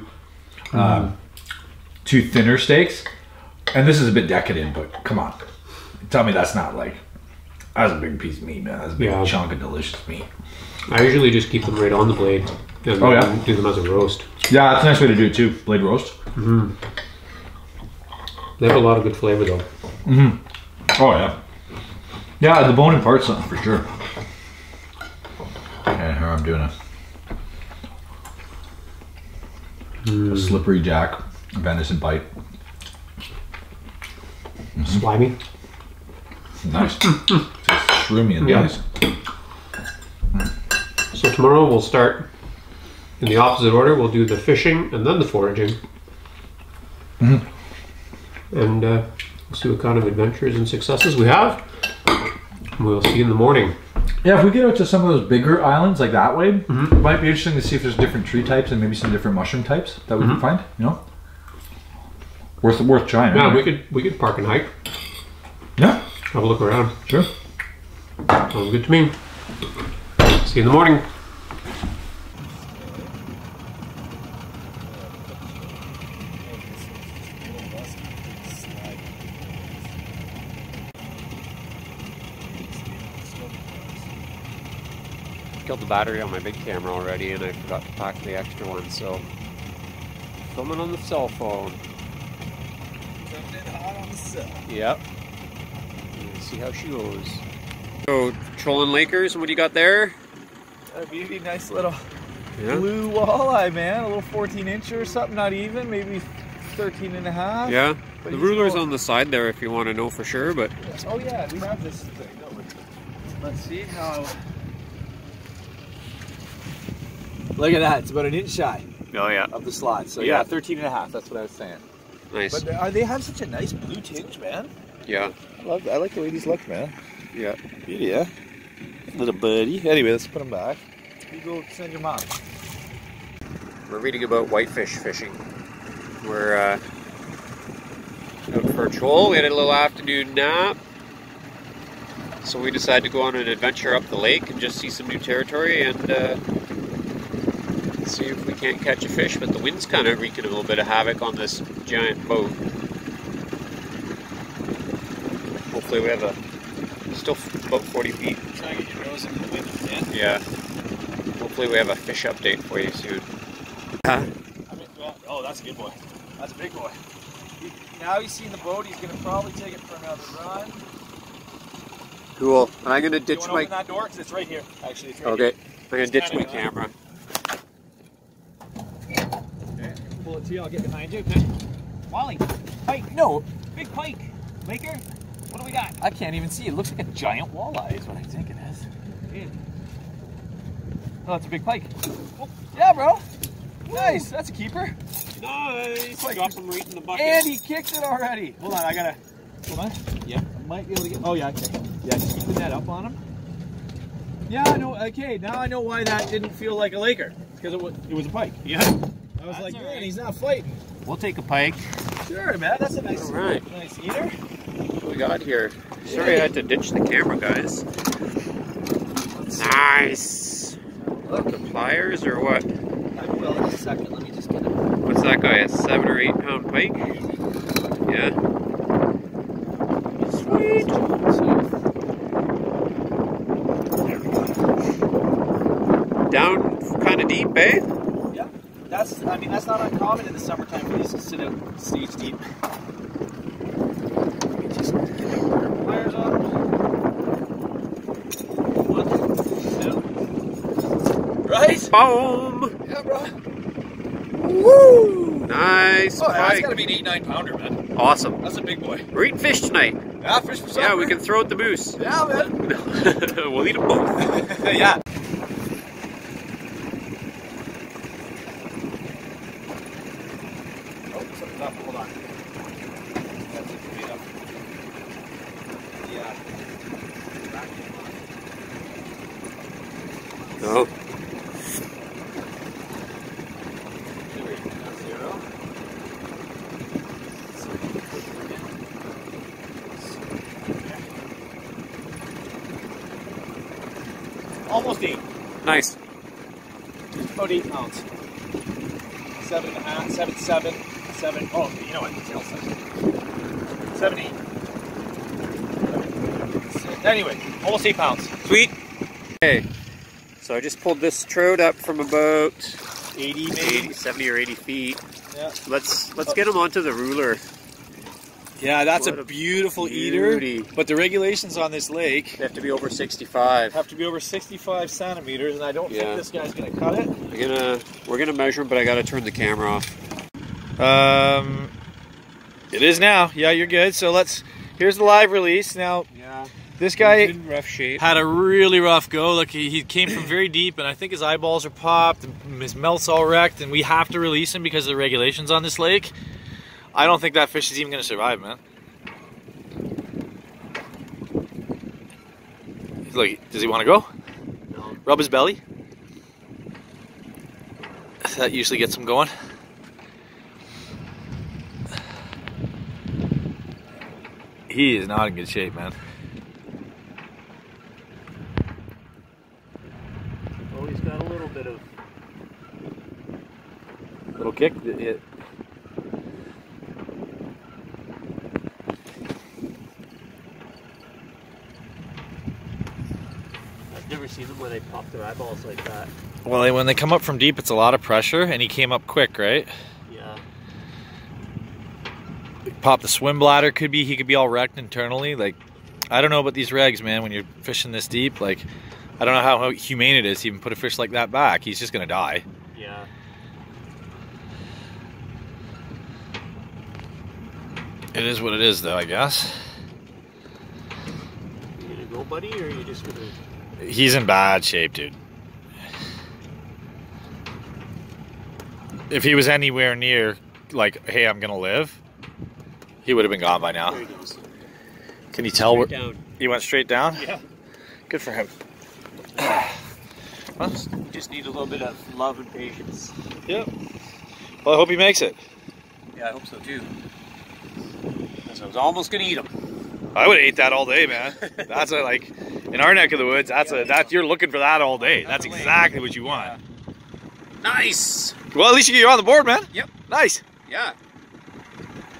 thinner steaks. And this is a bit decadent, but come on. Tell me that's not like, that's a big piece of meat, man. That's a big chunk of delicious meat. I usually just keep them right on the blade and do them as a roast. Yeah, that's a nice way to do it too. Blade roast. They have a lot of good flavor though. Oh yeah. Yeah, the bone imparts something for sure. Okay, here I'm doing a slippery jack venison bite. Slimy. Nice. It's shroomy and nice. So tomorrow we'll start in the opposite order. We'll do the fishing and then the foraging. And we'll see what kind of adventures and successes we have. And we'll see you in the morning. Yeah, if we get out to some of those bigger islands like that way, it might be interesting to see if there's different tree types and maybe some different mushroom types that we can find, you know? Worth trying. Yeah, right? we could park and hike. Yeah. Have a look around. Sure. Sounds good to me. See you in the morning. Killed the battery on my big camera already and I forgot to pack the extra one, so filming on the cell phone. Jumped in hot on the cell. Yep. Let's see how she goes. So, trolling Lakers, what do you got there? A beauty, nice little Yeah. blue walleye, man. A little 14 incher or something, not even, maybe 13 and a half. Yeah. But The he's ruler's going- on the side there if you want to know for sure, but Oh yeah, we have this thing, don't we? Let's see how... Look at that, it's about an inch shy oh yeah. of the slot. So Yeah. yeah, 13 and a half, that's what I was saying. Nice. But they have such a nice blue tinge, man. Yeah. I like the way these look, man. Yeah. Beauty, yeah? Little buddy. Anyway, let's put them back. You go send your mom. We're reading about whitefish fishing. We're out for a troll. We had a little afternoon nap. So we decided to go on an adventure up the lake and just see some new territory and See if we can't catch a fish, but the wind's kind of wreaking a little bit of havoc on this giant boat. Hopefully we have still about 40 feet. Try to get your nose into the wind if you can. Yeah. Hopefully we have a fish update for you soon. Oh, that's a good boy. That's a big boy. Now he's seen the boat, he's going to probably take it for another run. Cool. And I'm going to ditch you my... open that door? Because it's right here. Actually, it's right Okay. here. I'm going to ditch my camera. Okay. Pull it to you, I'll get behind you. Okay. Wally, pike. No, big pike. Maker, what do we got? I can't even see. It looks like a giant walleye is what I think it is. Yeah. Oh, that's a big pike. Oh, yeah, bro. Nice. That's a keeper. Nice. Drop him right in the bucket. And he kicked it already. Hold on, I gotta. Hold on. Yeah. I might be able to get. Oh, yeah, okay. Yeah, just keep the net up on him. Yeah, I know. Okay, now I know why that didn't feel like a Laker. Because it was a pike. Yeah. I was like, man, he's not fighting. We'll take a pike. Sure, man. That's a nice, nice eater. What we got here? Sorry I had to ditch the camera, guys. Nice. Look. The pliers or what? I will in a second. Let me just get it. What's that guy? A 7 or 8 pound pike? Yeah. Sweet. Down kind of deep, eh? Yeah. I mean, that's not uncommon in the summertime for these to sit out stage deep. Let me just get the pliers on. 1, 2. Right? Boom! Yeah, bro. Woo! Nice Oh, that's pike. gotta be an 8-9 pounder, man. Awesome. That's a big boy. We're eating fish tonight. Yeah, fish for supper. Yeah, we can throw out the moose. Yeah, man. We'll eat them both. Yeah. Oh, something's up. Hold on. That seems to be up. Yeah. No. Almost 8. Nice. About 8 pounds. 7.5, 7, 7, 7. Oh, you know what? The tail size. 7, 8. Anyway, almost 8 pounds. Sweet. Okay. So I just pulled this trout up from about 80 maybe. 70 or 80 feet. Yeah. Let's get him onto the ruler. Yeah, that's What a a beautiful beauty. eater. But the regulations on this lake They have to be over 65. have to be over 65 centimeters, and I don't Yeah. think this guy's gonna cut it. We're gonna measure him, but I gotta turn the camera off. It is now. Yeah, you're good. So here's the live release. Now, Yeah. this guy He's in rough shape. had a really rough go. Look, he came from very deep, and I think his eyeballs are popped, and his mouth's all wrecked, and we have to release him because of the regulations on this lake. I don't think that fish is even gonna survive, man. Look, does he want to go? No. Rub his belly. That usually gets him going. He is not in good shape, man. Oh, he's got a little bit of... Little kick. I've never seen them where they pop their eyeballs like that. Well, when they come up from deep, it's a lot of pressure, and he came up quick, right? Yeah. Pop the swim bladder. He could be all wrecked internally. Like, I don't know about these regs, man. When you're fishing this deep, like, I don't know how humane it is to even put a fish like that back. He's just gonna die. Yeah. It is what it is, though, I guess. You gonna go, buddy, or are you just gonna... He's in bad shape, dude. If he was anywhere near, like, hey, I'm gonna live, he would have been gone by now. There he goes. Can you tell where Down. he went straight down? Yeah. Good for him. Well, Just need a little bit of love and patience. yep. Well, I hope he makes it. Yeah, I hope so too. I was almost gonna eat him. I would have ate that all day, man. That's like in our neck of the woods. You're looking for that all day. That's exactly what you want. Nice! Well, at least you're on the board, man. Yep. Nice. Yeah.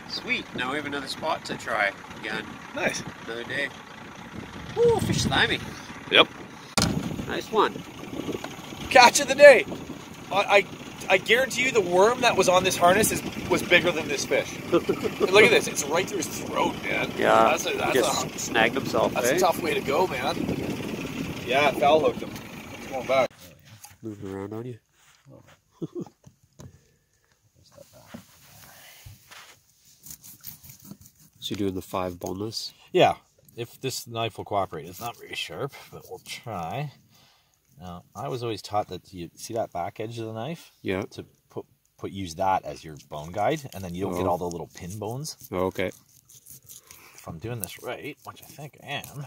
Sweet. Now we have another spot to try again. Nice. Another day. Ooh, fish slimy. Yep. Nice one. Catch of the day. I guarantee you the worm that was on this harness was bigger than this fish. Look at this. It's right through his throat, man. Yeah. That's snagged himself. a tough way to go, man. Yeah, foul hooked him. He's going back. Moving around on you. So you're doing the 5 boneless? Yeah. If this knife will cooperate. It's not very sharp, but we'll try. Now, I was always taught that you see that back edge of the knife? Yeah. To use that as your bone guide, and then you don't get all the little pin bones. Oh, okay. If I'm doing this right, which I think I am.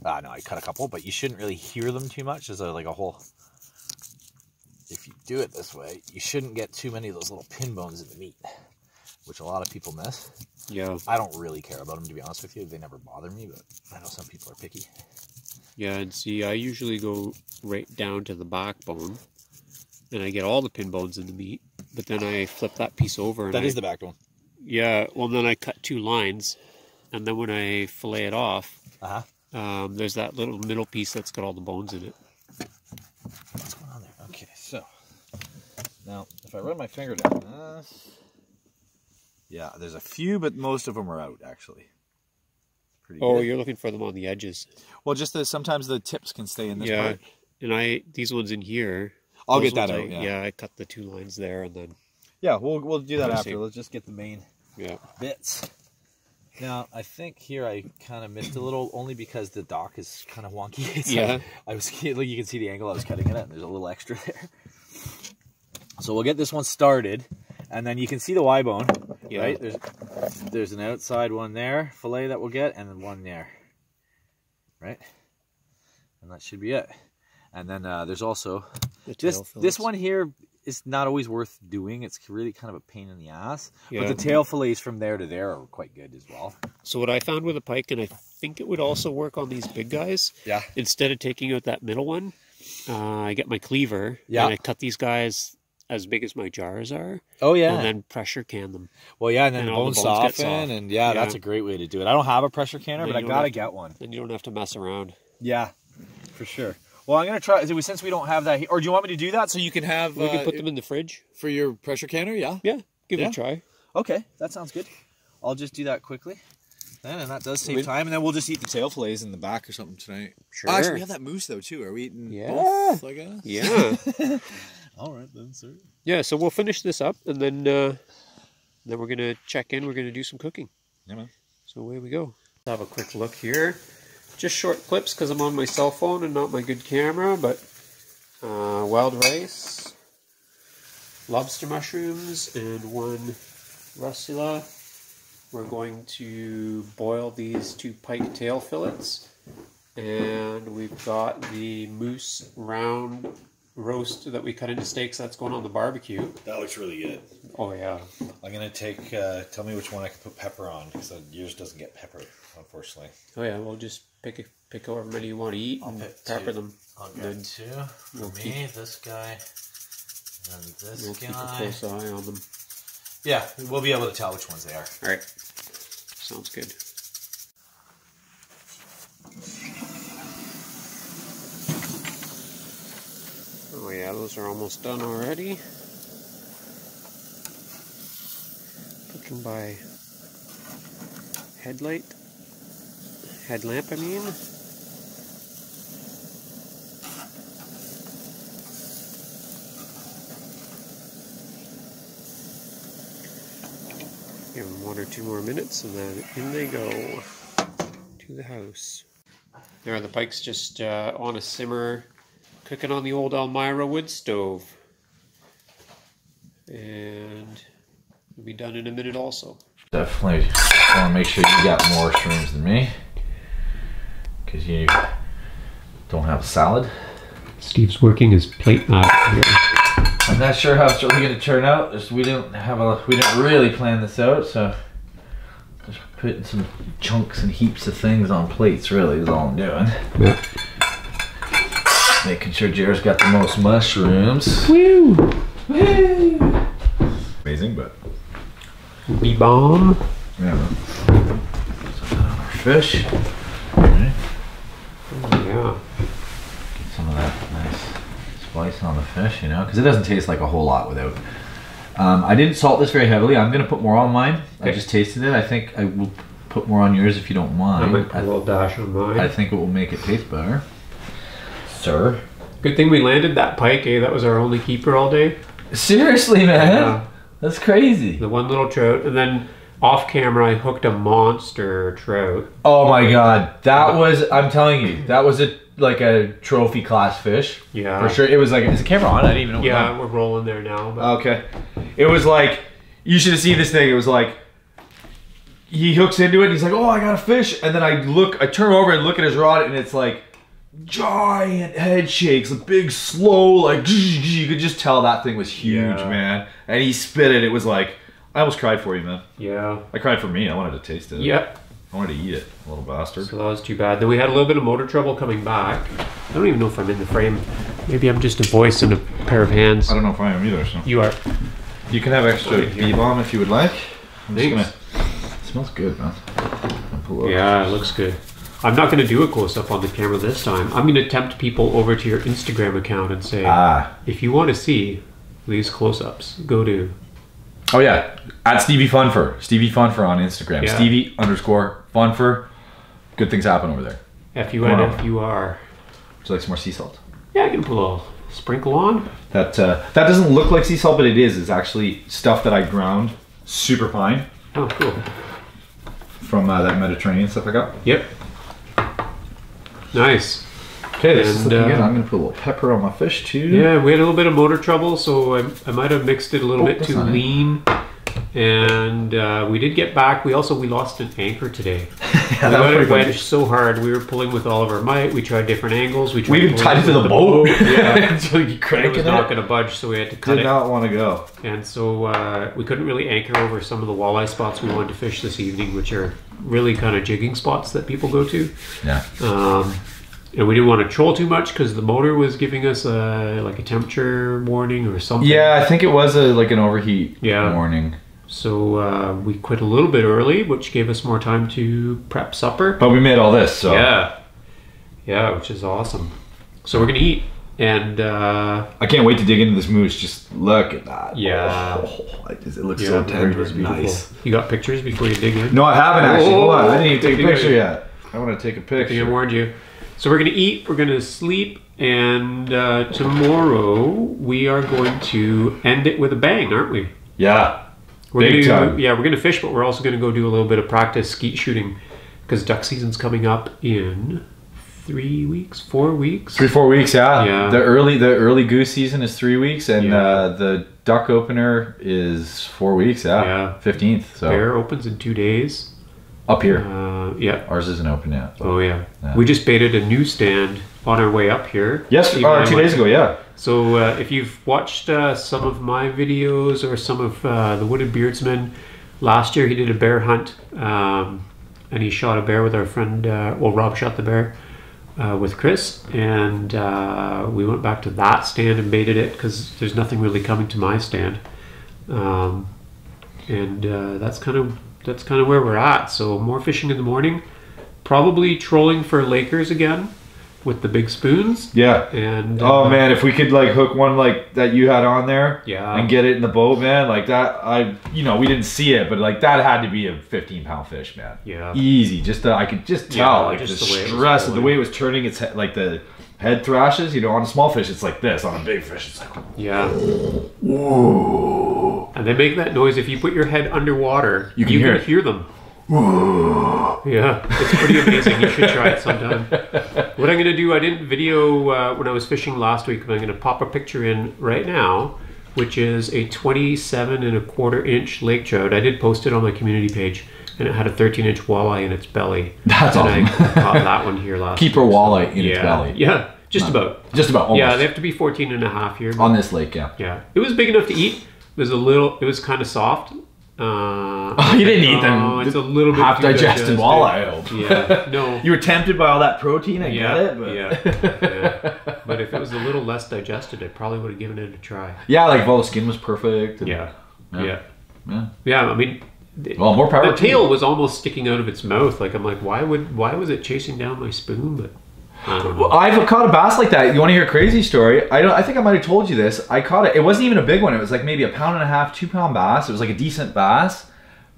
No, I cut a couple, but you shouldn't really hear them too much. There's like a whole... If you do it this way, you shouldn't get too many of those little pin bones in the meat, which a lot of people miss. Yeah. I don't really care about them, to be honest with you. They never bother me, but I know some people are picky. Yeah, and see, I usually go right down to the backbone, and I get all the pin bones in the meat, but then I flip that piece over. And That is the backbone. Yeah, well, then I cut 2 lines, and then when I fillet it off, there's that little middle piece that's got all the bones in it. What's going on there? Okay, so now if I run my finger down this, yeah, there's a few, but most of them are out actually. Pretty good. You're looking for them on the edges. Well, just sometimes the tips can stay in this part. And these ones in here. I'll get that out. Yeah, I cut the 2 lines there, and then. Yeah, we'll do that after. Let's just get the main bits. Now, I think here I kind of missed a little, only because the dock is kind of wonky. It's like, you can see the angle I was cutting it at, and there's a little extra there. So we'll get this one started, and then you can see the Y bone, right? There's an outside one there, fillet that we'll get, and then one there, right? And that should be it. And then there's also this one here. Is not always worth doing. It's really kind of a pain in the ass. Yeah. But the tail fillets from there to there are quite good as well. So what I found with a pike, and I think it would also work on these big guys, instead of taking out that middle one, I get my cleaver, and I cut these guys as big as my jars are. Oh, yeah. And then pressure can them. Well, yeah, and then the bones soften, and that's a great way to do it. I don't have a pressure canner, but I gotta get one. Then you don't have to mess around. Yeah, for sure. Well, I'm going to try, since we don't have that here, or do you want me to do that so you can have... We can put them in the fridge. For your pressure canner, yeah? Yeah, give it a try. Okay, that sounds good. I'll just do that quickly. Then, and that does save time, and then we'll just eat the tail fillets in the back or something tonight. Sure. Oh, actually, we have that moose, though, too. Are we eating both, I guess? Yeah. All right, then, sir. Yeah, so we'll finish this up, and then we're going to check in. We're going to do some cooking. Yeah, man. So away we go. Let's have a quick look here. Just short clips because I'm on my cell phone and not my good camera, but wild rice, lobster mushrooms, and 1 russula. We're going to boil these 2 pike tail fillets, and we've got the moose round roast that we cut into steaks that's going on the barbecue. That looks really good. Oh yeah. I'm going to take, tell me which one I can put pepper on, because yours doesn't get pepper, unfortunately. Oh yeah, we'll just pick however many you want to eat and pepper them. I'll get 2 for me, this guy, and this guy. Keep a close eye on them. Yeah, we'll be able to tell which ones they are. Alright, sounds good. Oh yeah, those are almost done already. Cooking by headlamp, I mean. Give them 1 or 2 more minutes, and then in they go to the house. There are the pikes just on a simmer, cooking on the old Elmira wood stove. And we'll be done in a minute also. Definitely want to make sure you got more shrooms than me, because you don't have a salad. Steve's working his plate knife here. I'm not sure how it's really going to turn out. We didn't really plan this out, so just putting some chunks and heaps of things on plates. Really is all I'm doing. Yeah. Making sure Jared's got the most mushrooms. Woo! Amazing, but Be bomb. yeah. Put that on our fish. Right. Yeah. Get some of that nice spice on the fish, you know, because it doesn't taste like a whole lot without. I didn't salt this very heavily. I'm gonna put more on mine. Okay. I just tasted it. I think I will put more on yours if you don't mind. I might put a little dash on mine. I think it will make it taste better. Sir. Good thing we landed that pike, eh? That was our only keeper all day. Seriously, man? Yeah. That's crazy. The one little trout, and then off camera I hooked a monster trout. Oh my god. That was, I'm telling you, that was like a trophy class fish. Yeah. For sure. It was like, is the camera on? I didn't even know. Yeah, we're rolling there now. But. Okay. It was like, you should have seen this thing. It was like, he hooks into it and he's like, oh, I got a fish. And then I turn over and look at his rod and it's like giant head shakes, a big slow, like, you could just tell that thing was huge, man. And he spit it. It was like, I almost cried for you, man. Yeah. I cried for me. I wanted to taste it. Yep. I wanted to eat it, little bastard. So that was too bad. Then we had a little bit of motor trouble coming back. I don't even know if I'm in the frame. Maybe I'm just a voice and a pair of hands. I don't know if I am either. So. You are. You can have extra bee-balm if you would like. I'm just gonna, it smells good, man. Yeah, it looks good. I'm not going to do a close-up on the camera this time. I'm going to tempt people over to your Instagram account and say, if you want to see these close-ups, go to... Oh yeah, at Stevie Funfur. Stevie Funfur on Instagram. Yeah. Stevie_Funfur. Good things happen over there. F-U-N-F-U-R. Would you like some more sea salt? Yeah, I can put a little sprinkle on. That doesn't look like sea salt, but it is. It's actually stuff that I ground super fine. Oh, cool. From that Mediterranean stuff I got. Yep. Nice. Okay, this is looking good. I'm going to put a little pepper on my fish too. Yeah, we had a little bit of motor trouble, so I might have mixed it a little bit too lean. And we did get back. We lost an anchor today. Yeah, we let it wedge so hard. We were pulling with all of our might. We tried different angles. We even tied it to the boat. Yeah. Until you crank it was not going to budge, so we had to cut it. Did not want to go. And so we couldn't really anchor over some of the walleye spots we wanted to fish this evening, which are really kind of jigging spots that people go to. Yeah. And we didn't want to troll too much because the motor was giving us like a temperature warning or something. Yeah, I think it was like an overheat warning. So we quit a little bit early, which gave us more time to prep supper. But we made all this, so... Yeah, which is awesome. So we're going to eat. And I can't wait to dig into this moose. Just look at that. Yeah. Oh, it looks so tender and nice. You got pictures before you dig in? No, I haven't actually. Hold on. I didn't even take a picture yet. I want to take a picture. I think I warned you. So we're going to eat, we're going to sleep, and tomorrow we are going to end it with a bang, aren't we? Yeah. Big time. Yeah, we're going to fish, but we're also going to go do a little bit of practice skeet shooting because duck season's coming up in 3 weeks, 4 weeks. 3-4 weeks, yeah. The early goose season is 3 weeks, and the duck opener is 4 weeks. Yeah. 15th. So bear opens in 2 days. Up here. Yeah. Ours isn't open yet. Oh yeah. We just baited a new stand on our way up here. Yes, 2 days ago. Yeah. So if you've watched some of my videos or some of the Wooded Beardsman, last year he did a bear hunt and he shot a bear with our friend. Well, Rob shot the bear with Chris, and we went back to that stand and baited it because there's nothing really coming to my stand, and that's kind of where we're at. So more fishing in the morning, probably trolling for Lakers again with the big spoons. Yeah. And oh man, if we could like hook one like that you had on there, and get it in the boat, man, like that. We didn't see it, but like that had to be a 15-pound fish, man. Yeah. Easy. Just I could just tell, like just the stress of the way it was turning its head, like the head thrashes. On a small fish, it's like this. On a big fish, it's like whoa. And they make that noise if you put your head underwater. You can hear them. Whoa. Yeah, it's pretty amazing. You should try it sometime. What I'm going to do, I didn't video when I was fishing last week, but I'm going to pop a picture in right now, which is a 27¼ inch lake trout. I did post it on my community page, and it had a 13-inch walleye in its belly. That's awesome. I caught that one here last week. Keeper walleye in its belly. Yeah, just about. Just about, almost. Yeah, they have to be 14.5 here. On this lake, yeah. Yeah. It was big enough to eat. It was kind of soft. You didn't eat them. It's a little bit half digested walleye. I hope. Yeah. No. You were tempted by all that protein. I get it, but yeah. But if it was a little less digested, I probably would have given it a try. Yeah, like well, the skin was perfect. And, Yeah. yeah. I mean, well, more power. The tail was almost sticking out of its mouth. Like I'm like, why was it chasing down my spoon? But I don't know. Well, I've caught a bass like that. You want to hear a crazy story? I think I might have told you this. I caught it. It wasn't even a big one. It was like maybe 1.5 pound, 2 pound bass. It was like a decent bass,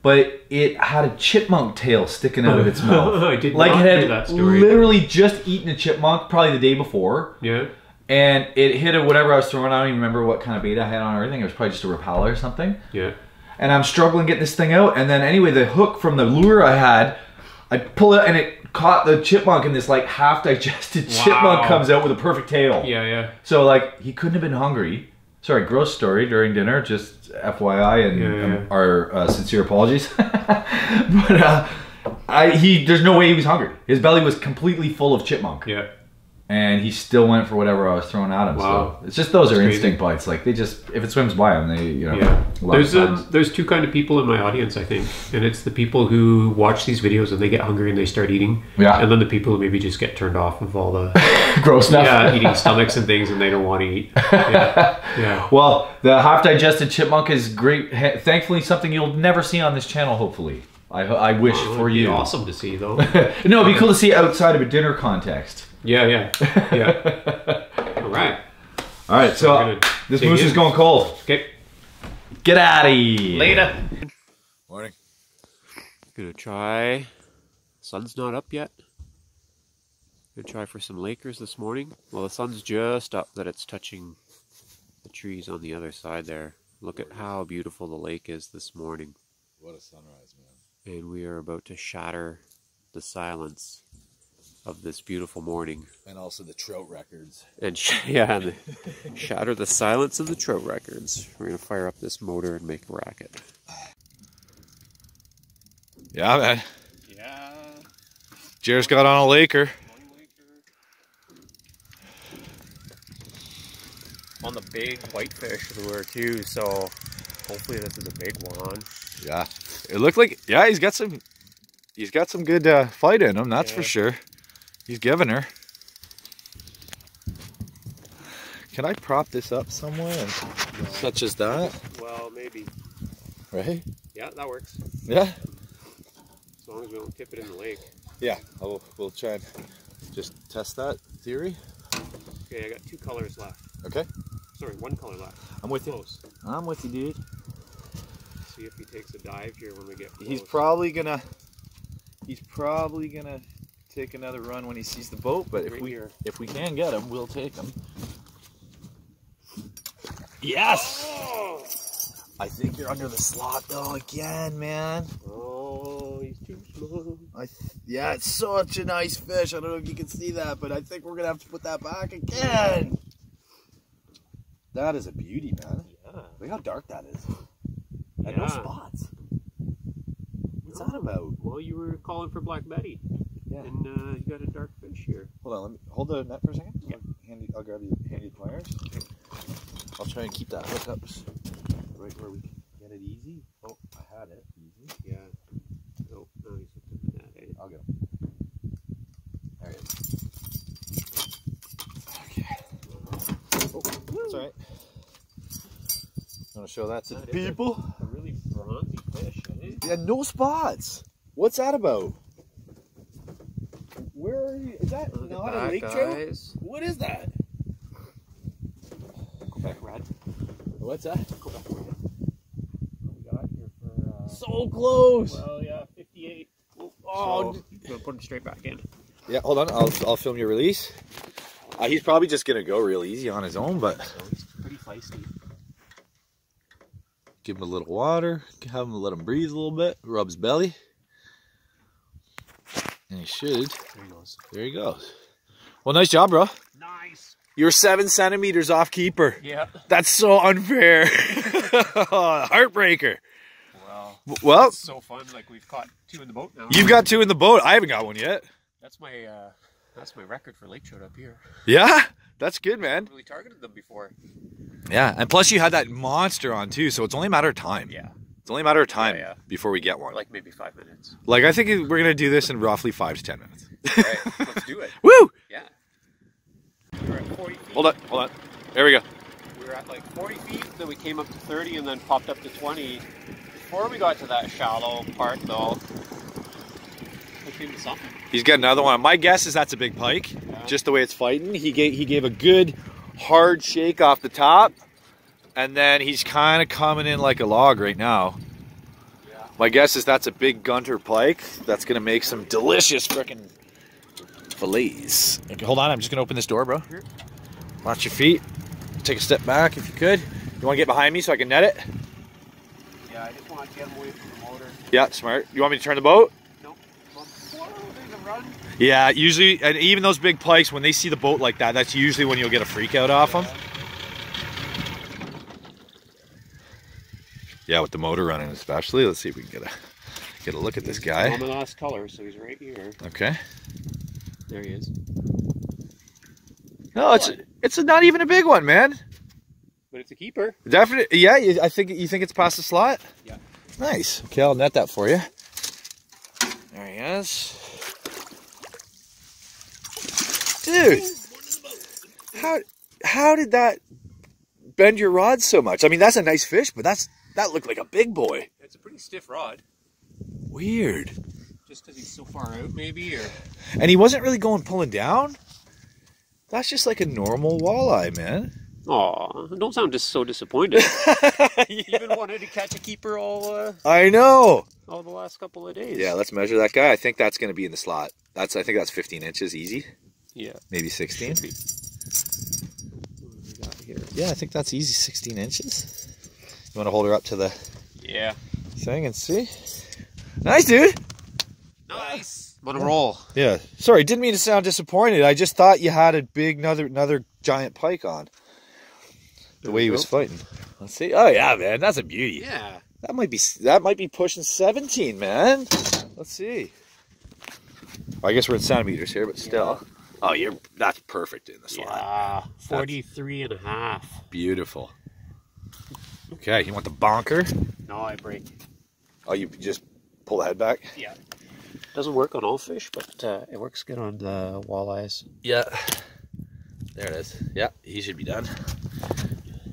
but it had a chipmunk tail sticking out of its mouth. I did like not it had hear that story. literally just eaten a chipmunk probably the day before. Yeah. And it hit a whatever I was throwing. I don't even remember what kind of bait I had on or anything. It was probably just a Rapala or something. Yeah. And I'm struggling getting this thing out. And then anyway, the hook from the lure I had, I pull it and it caught the chipmunk, and this like half digested chipmunk comes out with a perfect tail. Yeah, yeah. So like he couldn't have been hungry. Sorry, gross story during dinner. Just FYI and our sincere apologies. But there's no way he was hungry. His belly was completely full of chipmunk. Yeah. And he still went for whatever I was throwing at him. Wow. So it's just those are crazy. Instinct bites. Like they just, if it swims by them, they, you know. Yeah. There's two kind of people in my audience, I think, and it's the people who watch these videos and they get hungry and they start eating. Yeah. And then the people who maybe just get turned off of all the gross stuff. Yeah, eating stomachs and things, and they don't want to eat. Yeah. Yeah. Well, the half digested chipmunk is great. Thankfully, something you'll never see on this channel. Hopefully, I wish for you. It'd be awesome to see though. No, it'd be cool to see outside of a dinner context. Yeah, yeah, yeah. All right. All right, so this moose is going cold. Okay. Get out of here. Later. Morning. Gonna try. Sun's not up yet. Gonna try for some Lakers this morning. Well, the sun's just up that it's touching the trees on the other side there. Look at how beautiful the lake is this morning. What a sunrise, man. And we are about to shatter the silence of this beautiful morning. And also the trout records. And shatter the silence of the trout records. We're going to fire up this motor and make a racket. Yeah, man. Yeah. Jared's got on a Laker. On the big whitefish lure too, so hopefully this is a big one. Yeah. It looked like, yeah, he's got some good fight in him, that's for sure. He's giving her. Can I prop this up somewhere? Such as that? Well, maybe. Right? Yeah, that works. Yeah? As long as we don't tip it in the lake. Yeah, we'll try and just test that theory. Okay, I got 2 colors left. Okay. Sorry, 1 color left. I'm with you. Close. I'm with you, dude. See if he takes a dive here when we get close. He's probably gonna take another run when he sees the boat, but if we can get him, we'll take him. Yes! Oh! I think you're under the slot though again, man. Oh, he's too slow. Yeah, it's such a nice fish. I don't know if you can see that, but I think we're gonna have to put that back again. That is a beauty, man. Yeah. Look how dark that is. And no spots. What's that about? Well, you were calling for Black Betty. Yeah. And you got a dark fish here. Hold on, let me hold the net for a second. Yeah. I'll grab you handy pliers. I'll try and keep that hook up right where we can get it easy. Oh, I had it easy. Yeah. Oh, no, he's looking at that. I'll get him. There he is. Okay. Oh, that's alright. Want to show that to the people? A really bronzy fish, eh? Yeah, no spots. What's that about? Where are you? Is that not a lake trout? What is that? Quebec red. What's that? Quebec red. What we got here for... So close. Well, yeah, 58. Oh, so, we'll put him straight back in. Yeah, hold on. I'll film your release. He's probably just gonna go real easy on his own, but So he's pretty feisty. give him a little water. Have him let him breathe a little bit. Rub his belly, and he should. There he goes. There he goes. Well, nice job, bro. Nice. You're 7 centimeters off keeper. Yeah. That's so unfair. Heartbreaker. Well, It's so fun. Like we've caught 2 in the boat now. you've got 2 in the boat. I haven't got one yet. That's my record for lake trout up here. Yeah, that's good, man. Really targeted them before. Yeah, and plus you had that monster on too, so it's only a matter of time. Yeah. It's only a matter of time Yeah. before we get one. Like maybe 5 minutes. Like I think we're gonna do this in roughly 5 to 10 minutes. All right, let's do it. Woo! Yeah. We're at 45 hold on. There we go. We were at like 40 feet, then we came up to 30 and then popped up to 20. Before we got to that shallow part though, I came to something. He's got another one. My guess is that's a big pike, just the way it's fighting. He gave a good hard shake off the top, and then he's kind of coming in like a log right now. Yeah. My guess is that's a big gunter pike. That's gonna make some delicious frickin' fillets. Okay, hold on, I'm just gonna open this door, bro. Here. Watch your feet. Take a step back if you could. You want to get behind me so I can net it? Yeah, I just want to get him away from the motor. Yeah, smart. You want me to turn the boat? No. Run. Yeah, usually, and even those big pikes, when they see the boat like that, that's usually when you'll get a freak out off them. Yeah, with the motor running especially. Let's see if we can get a look at this guy. On the last color, so he's right here. Okay. There he is. No, it's not even a big one, man. But it's a keeper. Definitely, yeah. You think it's past the slot? Yeah. Nice. Okay, I'll net that for you. There he is. Dude, how did that bend your rod so much? I mean, that's a nice fish, but that looked like a big boy. It's a pretty stiff rod. Weird. Just because he's so far out, maybe, or. And he wasn't really pulling down. That's just like a normal walleye, man. Aw, don't sound just so disappointed. You even wanted to catch a keeper all. I know. All the last couple of days. Yeah, let's measure that guy. I think that's going to be in the slot. I think that's 15 inches easy. Yeah. Maybe 16. What do we got here? Yeah, I think that's easy, 16 inches. You want to hold her up to the thing and see? Nice, dude. Nice. On a roll. Yeah. Sorry, didn't mean to sound disappointed. I just thought you had a big another giant pike on. The way he was fighting. Let's see. Oh yeah, man, that's a beauty. Yeah. That might be pushing 17, man. Let's see. I guess we're in centimeters here, but still. Yeah. Oh, that's perfect in the slot. Yeah. 43 and a half. Beautiful. Okay, you want the bonker? No, I break. Oh, you just pull the head back? Yeah. Doesn't work on all fish, but it works good on the walleyes. Yeah. There it is. Yeah, he should be done.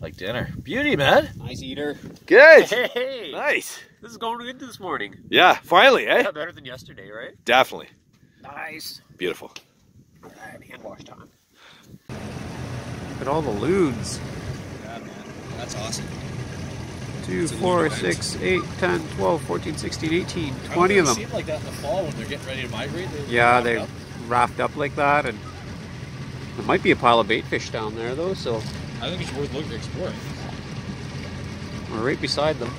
Like dinner. Beauty, man. Nice eater. Good. Hey. Nice. This is going good this morning. Yeah, finally, eh? Yeah, better than yesterday, right? Definitely. Nice. Beautiful. All right, hand wash time. Look at all the loons. Yeah, man. That's awesome. 2, 4, 6, 8, 10, 12, 14, 16, 18, 20 of them. It seems like that in the fall when they're getting ready to migrate. They raft up like that, and there might be a pile of bait fish down there though, so I think it's worth looking to explore. we're right beside them.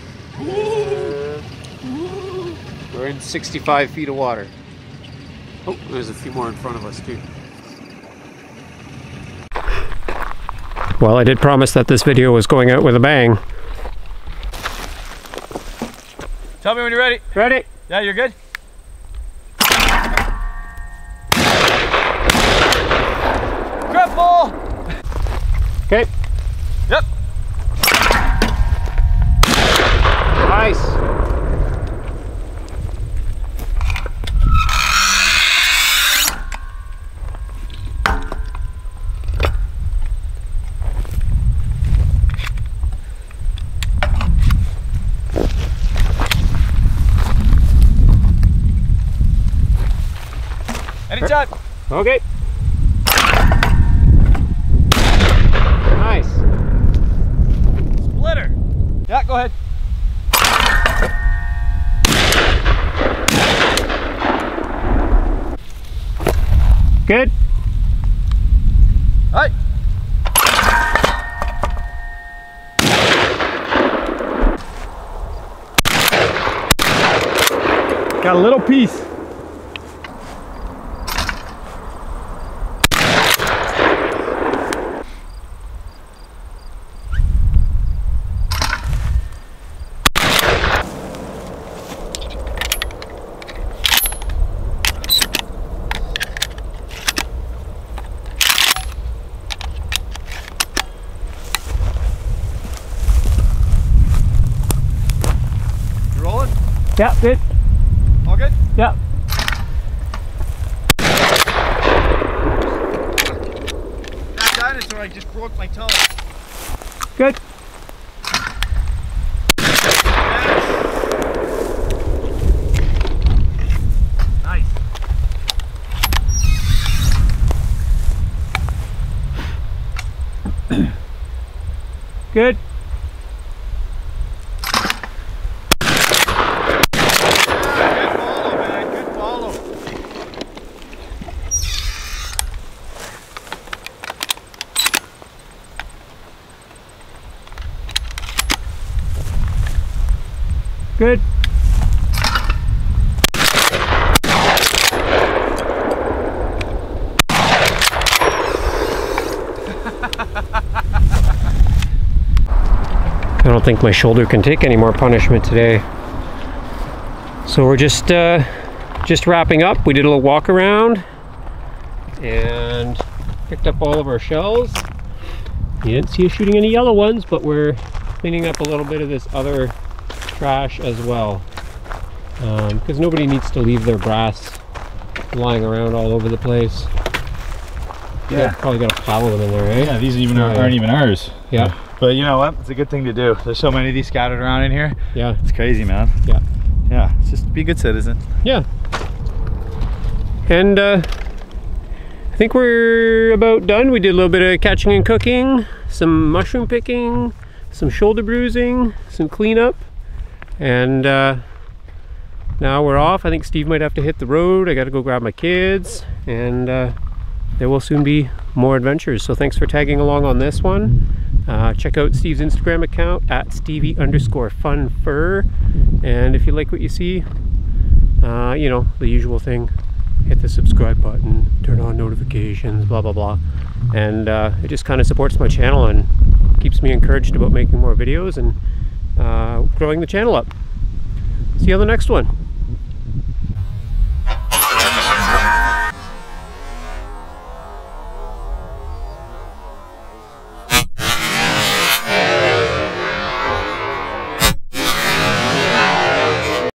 We're in 65 feet of water. Oh, there's a few more in front of us too. Well, I did promise that this video was going out with a bang. Tell me when you're ready. Ready? Yeah, you're good? Triple! Okay. Yep. Nice. Anytime. Okay. Nice. Splitter. Yeah, go ahead. Good. All right. Got a little piece. Yeah, good. All good? Yeah. That dinosaur, I just broke my toe. Good. Nice. Good. Good. I don't think my shoulder can take any more punishment today. So we're just wrapping up. We did a little walk around and picked up all of our shells. You didn't see us shooting any yellow ones, but we're cleaning up a little bit of this other trash as well, because nobody needs to leave their brass lying around all over the place. Yeah, probably got a pile of them in there, eh? Yeah, these even aren't even ours. Yeah. But you know what? It's a good thing to do. There's so many of these scattered around in here. Yeah. It's crazy, man. Yeah. Yeah, it's just be a good citizen. Yeah. And I think we're about done. We did a little bit of catching and cooking, some mushroom picking, some shoulder bruising, some cleanup. And now we're off. I think Steve might have to hit the road. I got to go grab my kids, and there will soon be more adventures. So thanks for tagging along on this one. Check out Steve's Instagram account at Stevie_funfur. And if you like what you see, you know, the usual thing, hit the subscribe button, turn on notifications, blah, blah, blah. And it just kind of supports my channel and keeps me encouraged about making more videos and growing the channel up. See you on the next one.